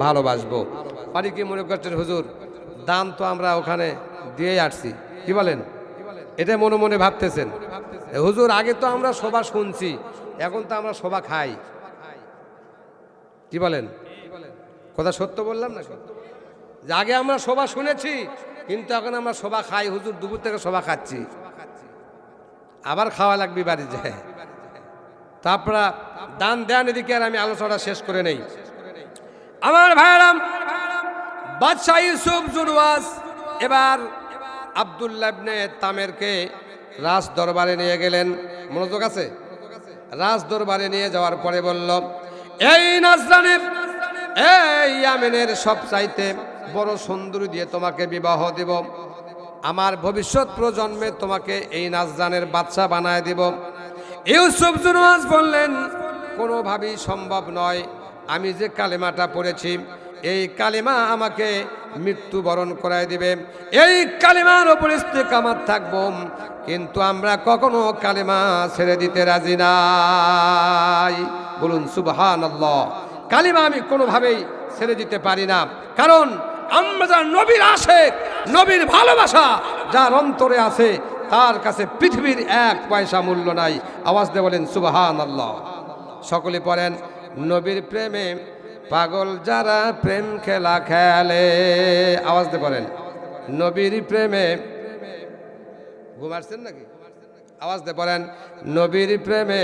ভালোবাসবো। পারি কি মনে করছেন হুজুর, দান তো আমরা ওখানে দিয়ে আসছি, কি বলেন? এটা মনে মনে ভাবতেছেন হুজুর, আগে তো আমরা সভা শুনছি, এখন তো আমরা সভা খাই, কি বলেন? কথা সত্য বললাম না? যে আগে আমরা সভা শুনেছি, কিন্তু এখন আমরা সভা খাই। হুজুর দুপুর থেকে সভা খাচ্ছি, আবার খাওয়া লাগবে বাড়ি যায়। তারপরে দান দেন, এদিকে আর আমি আলোচনা শেষ করে নেই। আমার ভাইরাম, বাদশাহ ইউসুফ জুনওয়াস এবার আব্দুল্লাহ ইবনে তামেরকে রাজ দরবারে নিয়ে গেলেন। মনোযোগ আছে? রাজ দরবারে নিয়ে যাওয়ার পরে বলল, এই নাজরানের, এই ইয়ামেনের সবচাইতে বড় সুন্দরী দিয়ে তোমাকে বিবাহ দেব। আমার ভবিষ্যৎ প্রজন্মে তোমাকে এই নাজরানের বাদশা বানায় দেব। ইউসুফ জুনওয়াস বললেন, কোনোভাবেই সম্ভব নয়। আমি যে কালেমাটা পড়েছি, এই কালেমা আমাকে মৃত্যুবরণ করায় দিবে। এই কালেমার ওপর ইস্তেকামাত থাকব, কিন্তু আমরা কখনো কালেমা ছেড়ে দিতে রাজি নাই। বলুন সুবহানাল্লাহ। কালেমা আমি কোনোভাবেই ছেড়ে দিতে পারি না, কারণ আমরা যারা নবীর আশিক, নবীর ভালোবাসা যার অন্তরে আছে, তার কাছে পৃথিবীর এক পয়সা মূল্য নাই। আওয়াজ দিয়ে বলেন সুবহানাল্লাহ। সকলে পড়েন, নবীর প্রেমে পাগল যারা প্রেম খেলা খেলে। আওয়াজ দিয়ে পড়েন, নবীর প্রেমে। ঘুমাচ্ছেন নাকি? আওয়াজ দিয়ে পড়েন, নবীর প্রেমে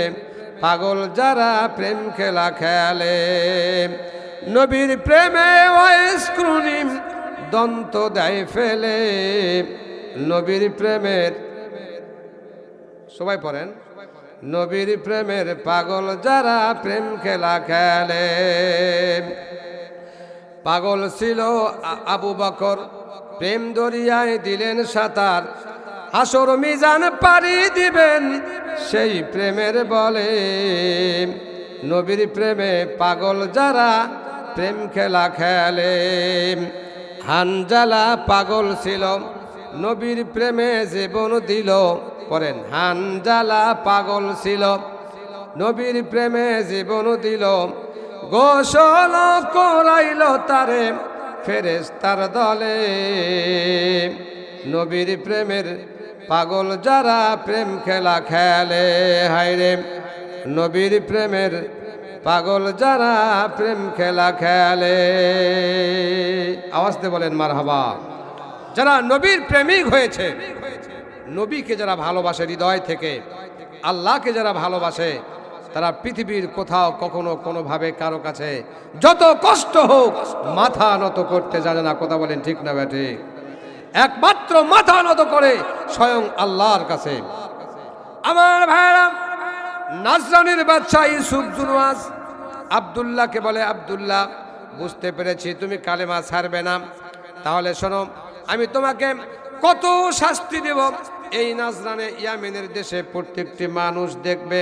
পাগল যারা প্রেম খেলা খেলে। নবীর প্রেমে ওয়াইসক্রুনিম দন্ত দেয় ফেলে। নবীর প্রেমের, সবাই পড়েন, নবীর প্রেমের পাগল যারা প্রেম খেলা খেলে। পাগল ছিল আবু বকর, প্রেম দরিয়ায় দিলেন সাঁতার। হাসর মিজান পাড়ি দিবেন সেই প্রেমের বলে। নবীর প্রেমে পাগল যারা প্রেম খেলা খেলে। হানজালা পাগল ছিল, নবীর প্রেমে জীবন দিল। পড়েন, হানজালা পাগল ছিল, নবীর প্রেমে জীবন দিল। গোসল করাইল তারে ফেরেশতার দলে। নবীর প্রেমের পাগল যারা প্রেম খেলা খেলে। হায়রে, নবীর প্রেমের পাগল যারা প্রেম খেলা খেলে। আওয়াজ দিয়ে বলেন মারহাবা। যারা নবীর প্রেমিক হয়েছে, নবীকে যারা ভালোবাসে হৃদয় থেকে, আল্লাহকে যারা ভালোবাসে, তারা পৃথিবীর কোথাও কখনো কোনোভাবে কারো কাছে যত কষ্ট হোক মাথা নত করতে জানে না। কথা বলেন ঠিক না বেঠে? একমাত্র মাথা নত করে স্বয়ং আল্লাহর কাছে। আমার ভাইরা, নাজরানের বাদশাহ ইউসুফ জুনওয়াস আব্দুল্লাহকে বলে, আব্দুল্লাহ, বুঝতে পেরেছি তুমি কালেমা ছাড়বে না, তাহলে শোনো, আমি তোমাকে কত শাস্তি দেব। এই নাজরানে ইয়ামেনের দেশে প্রত্যেকটি মানুষ দেখবে,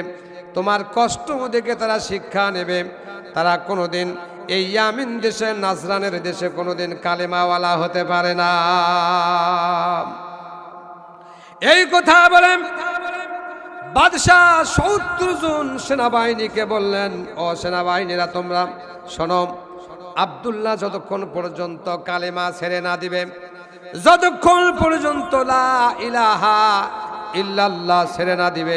তোমার কষ্ট দেখে তারা শিক্ষা নেবে। তারা কোনোদিন এই ইয়ামিন দেশে, নাজরানের দেশে কোনোদিন কালেমাওয়ালা হতে পারে না। এই কথা বলেন বাদশাহ ৭০ জন সেনাবাহিনীকে বললেন, ও সেনাবাহিনীরা তোমরা শোনো, আব্দুল্লাহ যতক্ষণ পর্যন্ত কালেমা ছেড়ে না দিবে, যতক্ষণ পর্যন্ত লা ইলাহা ইল্লাল্লাহ ছেড়ে না দিবে,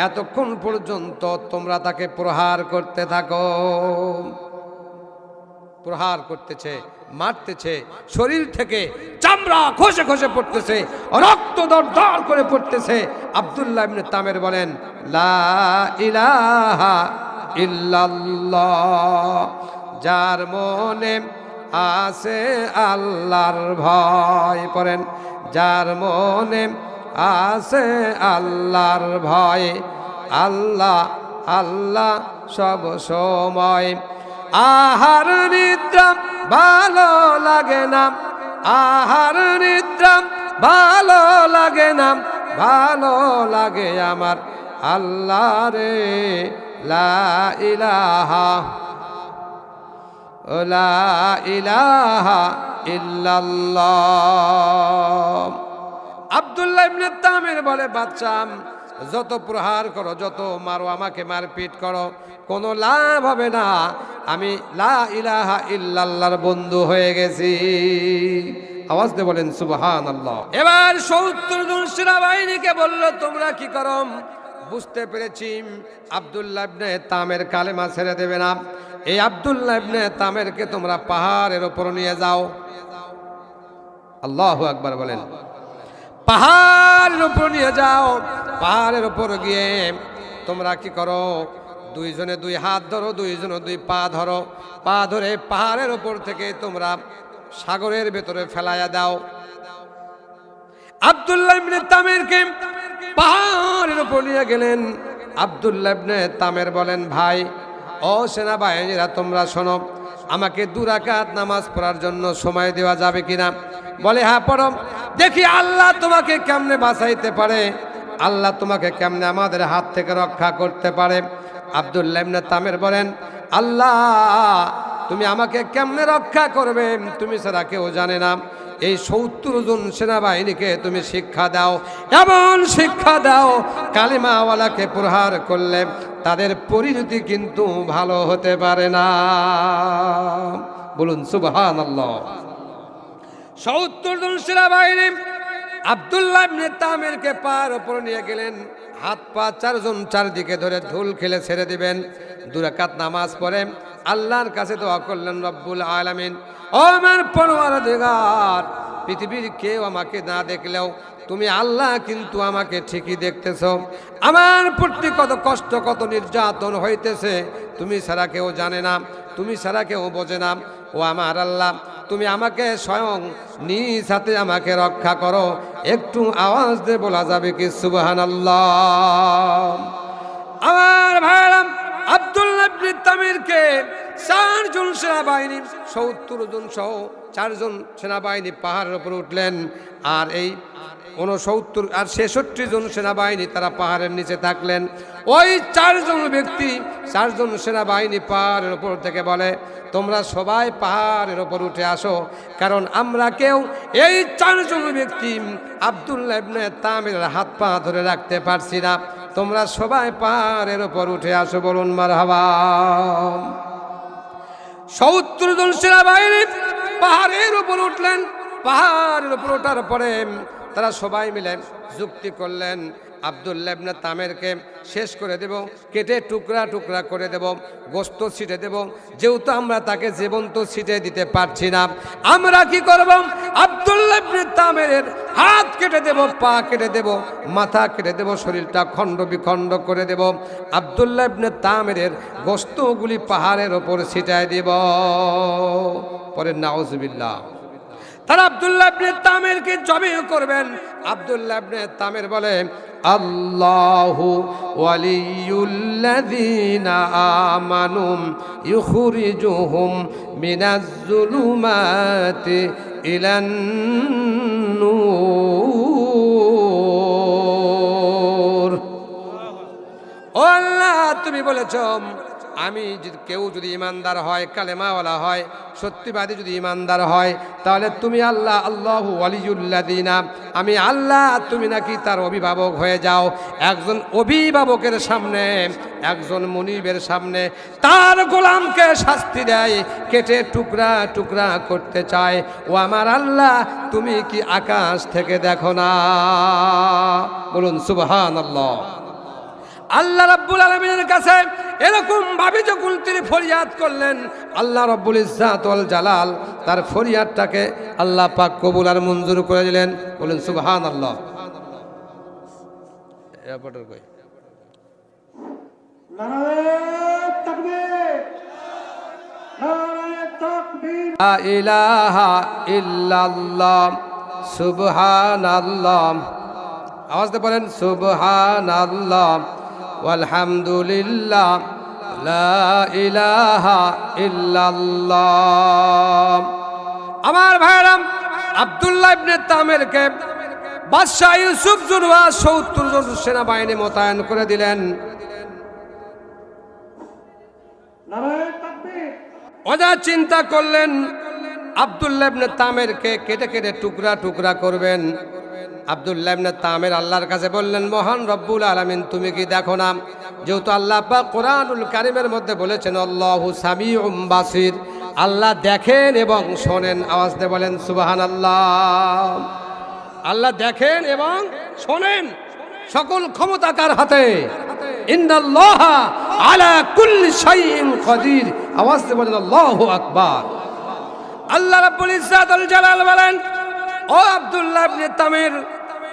এতক্ষণ পর্যন্ত তোমরা তাকে প্রহার করতে থাকো। প্রহার করতেছে, মারতেছে, শরীর থেকে চামড়া খসে খসে পড়তেছে, রক্ত দরদর করে পড়তেছে। আব্দুল্লাহ ইবনে তামের বলেন, লা ইলাহা ইল্লাল্লাহ, যার মনে আছে আল্লাহর ভয়। পড়েন, যার মনে আছে আল্লাহর ভয়, আল্লাহ আল্লাহ সব সময়। আহার নিদ্রা ভালো লাগে না, আহার নিদ্রা ভালো লাগে না, ভালো লাগে আমার আল্লাহ রে। লা ইলাহা লা ইলাহা ইল্লাল্লাহ। আব্দুল্লাহ ইবনে তামির বলে, বাদশাহ যত প্রহার করো, যত মারো, আমাকে মারপিট করো, কোনো লাভ হবে না। আমি লা ইলাহা ইল্লাল্লাহর বন্ধু হয়ে গেছি। আওয়াজ দিয়ে বলেন সুবহানাল্লাহ। এবার ৭০ জন সেনাবাহিনীকে বলল, তোমরা কি করো? বুঝতে পেরেছি আব্দুল্লাহ ইবনে তামের কালেমা ছেড়ে দেবে না। এই আব্দুল্লাহ ইবনে তামেরকে তোমরা পাহাড়ের উপর নিয়ে যাও। আল্লাহু আকবার বলেন। পাহাড়ের উপর নিয়ে যাও। পাহাড়ের উপর গিয়ে তোমরা কি করো? দুইজনে দুই হাত ধরো, দুইজনে দুই পা ধরো। পা ধরে পাহাড়ের উপর থেকে তোমরা সাগরের ভেতরে ফেলাইয়া দাও। আব্দুল্লাহ ইবনে তামেরকে পাহাড়ের উপর নিয়ে গেলেন। আব্দুল্লাহ ইবনে তামের বলেন, ভাই ও সেনাবাহিনীরা তোমরা শোনো, আমাকে 2 রাকাত নামাজ পড়ার জন্য সময় দেওয়া যাবে কিনা? বলে, হ্যাঁ পড়ো, দেখি আল্লাহ তোমাকে কেমনে বাঁচাইতে পারে, আল্লাহ তোমাকে কেমনে আমাদের হাত থেকে রক্ষা করতে পারে। আব্দুল্লাহ ইবনে তামের বলেন, আল্লাহ তুমি আমাকে কেমনে রক্ষা করবে তুমি ছাড়া কেউ জানে না। এই ৭০ জন সেনাবাহিনীকে তুমি শিক্ষা দাও, এমন শিক্ষা দাও কালিমাওয়ালাকে প্রহার করলে তাদের পরিণতি কিন্তু ভালো হতে পারে না। বলুন সুবহানাল্লাহ। ৭০ জন সেনাবাহিনী আব্দুল্লাহ ইবনে তামেরকে পার উপর নিয়ে গেলেন। হাত পা 4 জন চারদিকে ধরে ধুল খেলে ছেড়ে দিবেন। 2 রাকাত নামাজ পড়ে আল্লাহর কাছে দোয়া করলেন, রব্বুল আলামিন, ও আমার পরওয়ারদিগার, পৃথিবীর কেউ আমাকে না দেখলেও তুমি আল্লাহ কিন্তু আমাকে ঠিকই দেখতেছো। আমার প্রতি কত কষ্ট, কত নির্যাতন হইতেছে তুমি ছাড়া কেউ জানে না, তুমি ছাড়া কেউ বোঝে না। ও আমার আল্লাহ, তুমি আমাকে স্বয়ং নিজ হাতে আমাকে রক্ষা করো। একটু আওয়াজ দিয়ে বলা যাবে কি সুবহানাল্লাহ? আমার ভাইরা, আব্দুল্লাহ ইবনে তামিরকে 4 জন সেনাবাহিনী, ৭০ জন সহ 4 জন সেনাবাহিনী পাহাড়ের উপর উঠলেন। আর এই 69 আর 66 জন সেনাবাহিনী তারা পাহাড়ের নিচে থাকলেন। ওই 4 জন ব্যক্তি, 4 জন সেনাবাহিনী পাহাড়ের উপর থেকে বলে, তোমরা সবাই পাহাড়ের উপর উঠে আসো, কারণ আমরা কেউ এই 4 জন ব্যক্তি আব্দুল্লাহ ইবনে তামিরের হাত পা ধরে রাখতে পারছি না। তোমরা সবাই পাহাড়ের উপর উঠে আসো। বলুন মারহাবা। ৭০ জন সেনাবাহিনী পাহাড়ের উপর উঠলেন। পাহাড়ের উপর ওঠার পরে তারা সবাই মিলে যুক্তি করলেন, আব্দুল্লাহ ইবনে তামেরকে শেষ করে দেব, কেটে টুকরা টুকরা করে দেব, গোস্ত ছিটে দেব। যেহেতু আমরা তাকে জীবন্ত ছিটে দিতে পারছি না, আমরা কি করব? আব্দুল্লাহ ইবনে তামেরের হাত কেটে দেব, পা কেটে দেব, মাথা কেটে দেব, শরীরটা খণ্ড বিখণ্ড করে দেব। আব্দুল্লাহ ইবনে তামেরের গোস্তগুলি পাহাড়ের ওপর ছিটায় দেব। পরে নাউজুবিল্লাহ, তারা আব্দুল্লাহ ইবনে তামেরকে জবাই করবেন। আব্দুল্লাহ ইবনে তামের বলে, আল্লাহু ওয়ালিয়ুল্লাযীনা আমানু ইখরিজুহুম মিনাজ যুলুমাতি ইলান নূর। ও আল্লাহ, তুমি বলেছ আমি যদি কেউ যদি ইমানদার হয়, কালেমাওয়ালা হয়, সত্যিবাদী যদি ইমানদার হয়, তাহলে তুমি আল্লাহ, আল্লাহু ওয়ালিয়ুল্লাযীনা, আমি আল্লাহ, তুমি নাকি তার অভিভাবক হয়ে যাও। একজন অভিভাবকের সামনে, একজন মুনিবের সামনে তার গোলামকে শাস্তি দেয়, কেটে টুকরা টুকরা করতে চায়। ও আমার আল্লাহ, তুমি কি আকাশ থেকে দেখো না? বলুন সুবহানাল্লাহ। আল্লাহ রাব্বুল আলামিনের কাছে এরকম ভাবে যখন তিনি ফরিয়াদ করলেন, আল্লাহ রাব্বুল ইজ্জাত ওয়াল জালাল তার ফরিয়াদটাকে আল্লাহ পাক কবুল আর মঞ্জুর করে দিলেন। বলেন সুবহানাল্লাহ। এয়ারপোর্টের কই নারে তাকবীর, নারে তাকবীর, লা ইলাহা ইল্লাল্লাহ, সুবহানাল্লাহ। আওয়াজ দিয়ে বলেন সুবহানাল্লাহ, আলহামদুলিল্লাহ, লা ইলাহা ইল্লাল্লাহ। আমার ভাইরা, আব্দুল্লাহ ইবনে তামেরকে বাদশাহ ইউসুফ জুনওয়াস ৭০ জন সেনাবাহিনী মোতায়েন করে দিলেন। ওরা চিন্তা করলেন আব্দুল্লাহ ইবনে তামেরকে কেটে কেটে টুকরা টুকরা করবেন। আব্দুল্লাহ ইবনে তামের আল্লাহর কাছে বললেন, মহান রব্বুল আলামিন তুমি কি দেখো না, যেহেতু আল্লাহ পাক কোরআনুল কারীমের মধ্যে বলেছেন আল্লাহু সামিউম বাসির, আল্লাহ দেখেন এবং শোনেন। আওয়াজ দিয়ে বলেন সুবহানাল্লাহ। আল্লাহ দেখেন এবং শোনেন, সকল ক্ষমতা কার হাতে? ইন্নাল্লাহা আলা কুল্লি শাইইন কাদির। আওয়াজ দিয়ে বলেন আল্লাহু আকবার। আল্লাহ রাব্বুল ইজ্জাতুল জালাল বলেন, ও আব্দুল্লাহ ইবনে তামির,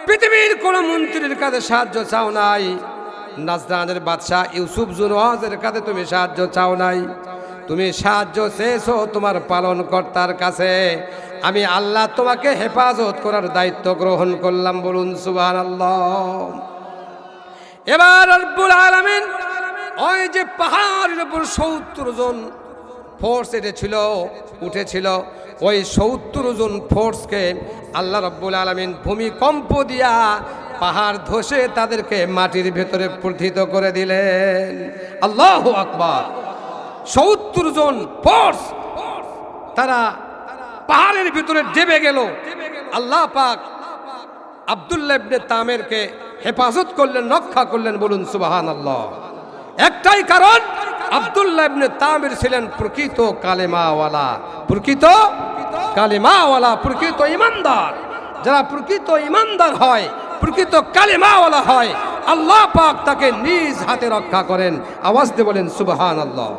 পৃথিবীর কোন মন্ত্রীর কাছে সাহায্য চাও নাই, নাজরানের বাদশাহ ইউসুফ জুনওয়াজের কাছে তুমি সাহায্য চাও নাই, তুমি সাহায্য চেয়েছো তোমার পালনকর্তার কাছে। আমি আল্লাহ তোমাকে হেফাজত করার দায়িত্ব গ্রহণ করলাম। বলুন সুবহানাল্লাহ। এবার রব্বুল আলামিন ওই যে পাহাড়ের উপর ৭০ জন ফোর্স উঠেছিল, ওই ৭০ জন ফোর্সকে আল্লাহ রব্বুল আলামিন ভূমিকম্প দিয়া পাহাড় ধসে তাদেরকে মাটির ভেতরে প্রথিত করে দিলেন। আল্লাহু আকবার। ৭০ জন ফোর্স তারা পাহাড়ের ভিতরে ডেবে গেল। আল্লাহ পাক আব্দুল্লাহ ইবনে তামেরকে হেফাজত করলেন, রক্ষা করলেন। বলুন সুবহানাল্লাহ। একটাই কারণ, আব্দুল্লাহ ইবনে তামির ছিলেন প্রকৃত কালেমাওয়ালা, প্রকৃত কালেমাওয়ালা, প্রকৃত ইমানদার। যারা প্রকৃত ইমানদার হয়, প্রকৃত কালেমাওয়ালা হয়, আল্লাহ পাক তাকে নিজ হাতে রক্ষা করেন। আওয়াজ দিয়ে বলেন সুবহানাল্লাহ।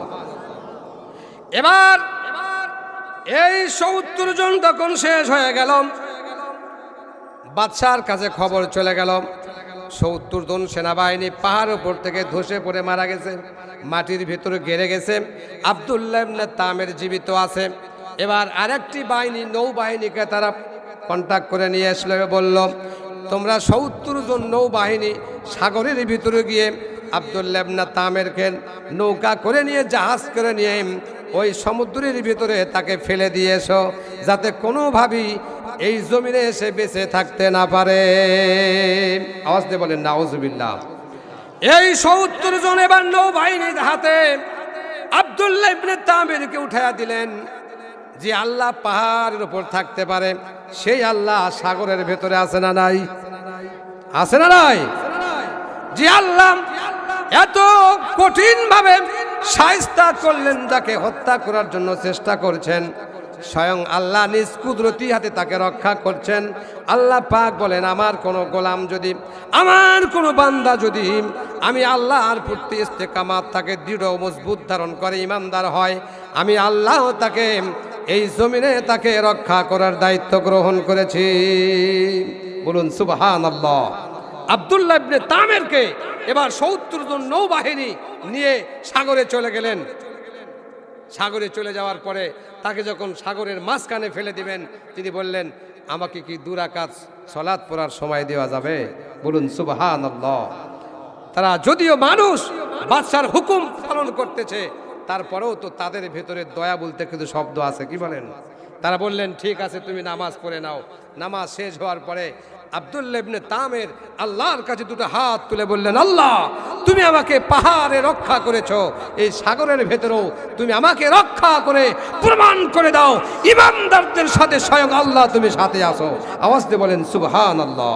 এবার এই ৭০ জন তখন শেষ হয়ে গেল, বাদশার কাছে খবর চলে গেল ৭০ জন সেনাবাহিনী পাহাড়ের উপর থেকে ধসে পড়ে মারা গেছে, মাটির ভিতরে গেড়ে গেছে। আব্দুল্লাহ ইবনে তামের জীবিত আছে। এবার আরেকটি বাহিনী, নৌবাহিনীকে তারা কন্ট্যাক্ট করে নিয়ে আসলো, বলল তোমরা ৭০ জন নৌবাহিনী সাগরের ভিতরে গিয়ে আব্দুল্লাহ ইবনে তামেরকে নৌকা করে নিয়ে, জাহাজ করে নিয়ে ওই সমুদ্রের ভিতরে তাকে ফেলে দিয়ে এসো, যাতে কোনোভাবেই এই জমিনে এসে বেঁচে থাকতে না পারে। আওয়াজ দিয়ে বলেন নাউজুবিল্লাহ। এই ৭০ জন এবার নৌবাহিনীর হাতে আব্দুল্লাহ ইবনে তামিরকে উঠাইয়া দিলেন। যে আল্লাহ পাহাড়ের উপর থাকতে পারে, সেই আল্লাহ সাগরের ভেতরে আছে না নাই? আছে না নাই? যে আল্লাহ এত কঠিন ভাবে শায়েস্তা করলেন, যাকে হত্যা করার জন্য চেষ্টা করছেন, স্বয়ং আল্লাহ নিজ কুদরতি হাতে তাকে রক্ষা করছেন। আল্লাহ পাক বলেন, আমার কোনো গোলাম যদি, আমার কোনো বান্দা যদি আমি আল্লাহর প্রতি ইস্তেকামাত তাকে দৃঢ় মজবুত ধারণ করে ইমানদার হয়, আমি আল্লাহ তাকে এই জমিনে তাকে রক্ষা করার দায়িত্ব গ্রহণ করেছি। বলুন সুবহানাল্লাহ। আব্দুল্লাহ ইবনে তামেরকে এবার ৭০ জন নৌবাহিনী নিয়ে সাগরে চলে গেলেন। সাগরে চলে যাওয়ার পরে তাকে যখন সাগরের মাঝখানে ফেলে দিবেন, তিনি বললেন, আমাকে কি 2 রাকাত সালাত পড়ার সময় দেওয়া যাবে? বলুন সুবহানাল্লাহ। তারা যদিও মানুষ, বাদশার হুকুম পালন করতেছে, তারপরেও তো তাদের ভেতরে দয়া বলতে কিন্তু শব্দ আছে। কি বলেন? তারা বললেন, ঠিক আছে, তুমি নামাজ পড়ে নাও। নামাজ শেষ হওয়ার পরে আব্দুল্লাহ ইবনে তামের আল্লাহর কাছে 2টা হাত তুলে বললেন, আল্লাহ তুমি আমাকে পাহাড়ে রক্ষা করেছো, এই সাগরের ভেতরেও তুমি আমাকে রক্ষা করে প্রমাণ করে দাও ইমানদারদের সাথে স্বয়ং আল্লাহ তুমি সাথে আসো। আওয়াজ দিয়ে বলেন সুবহানাল্লাহ।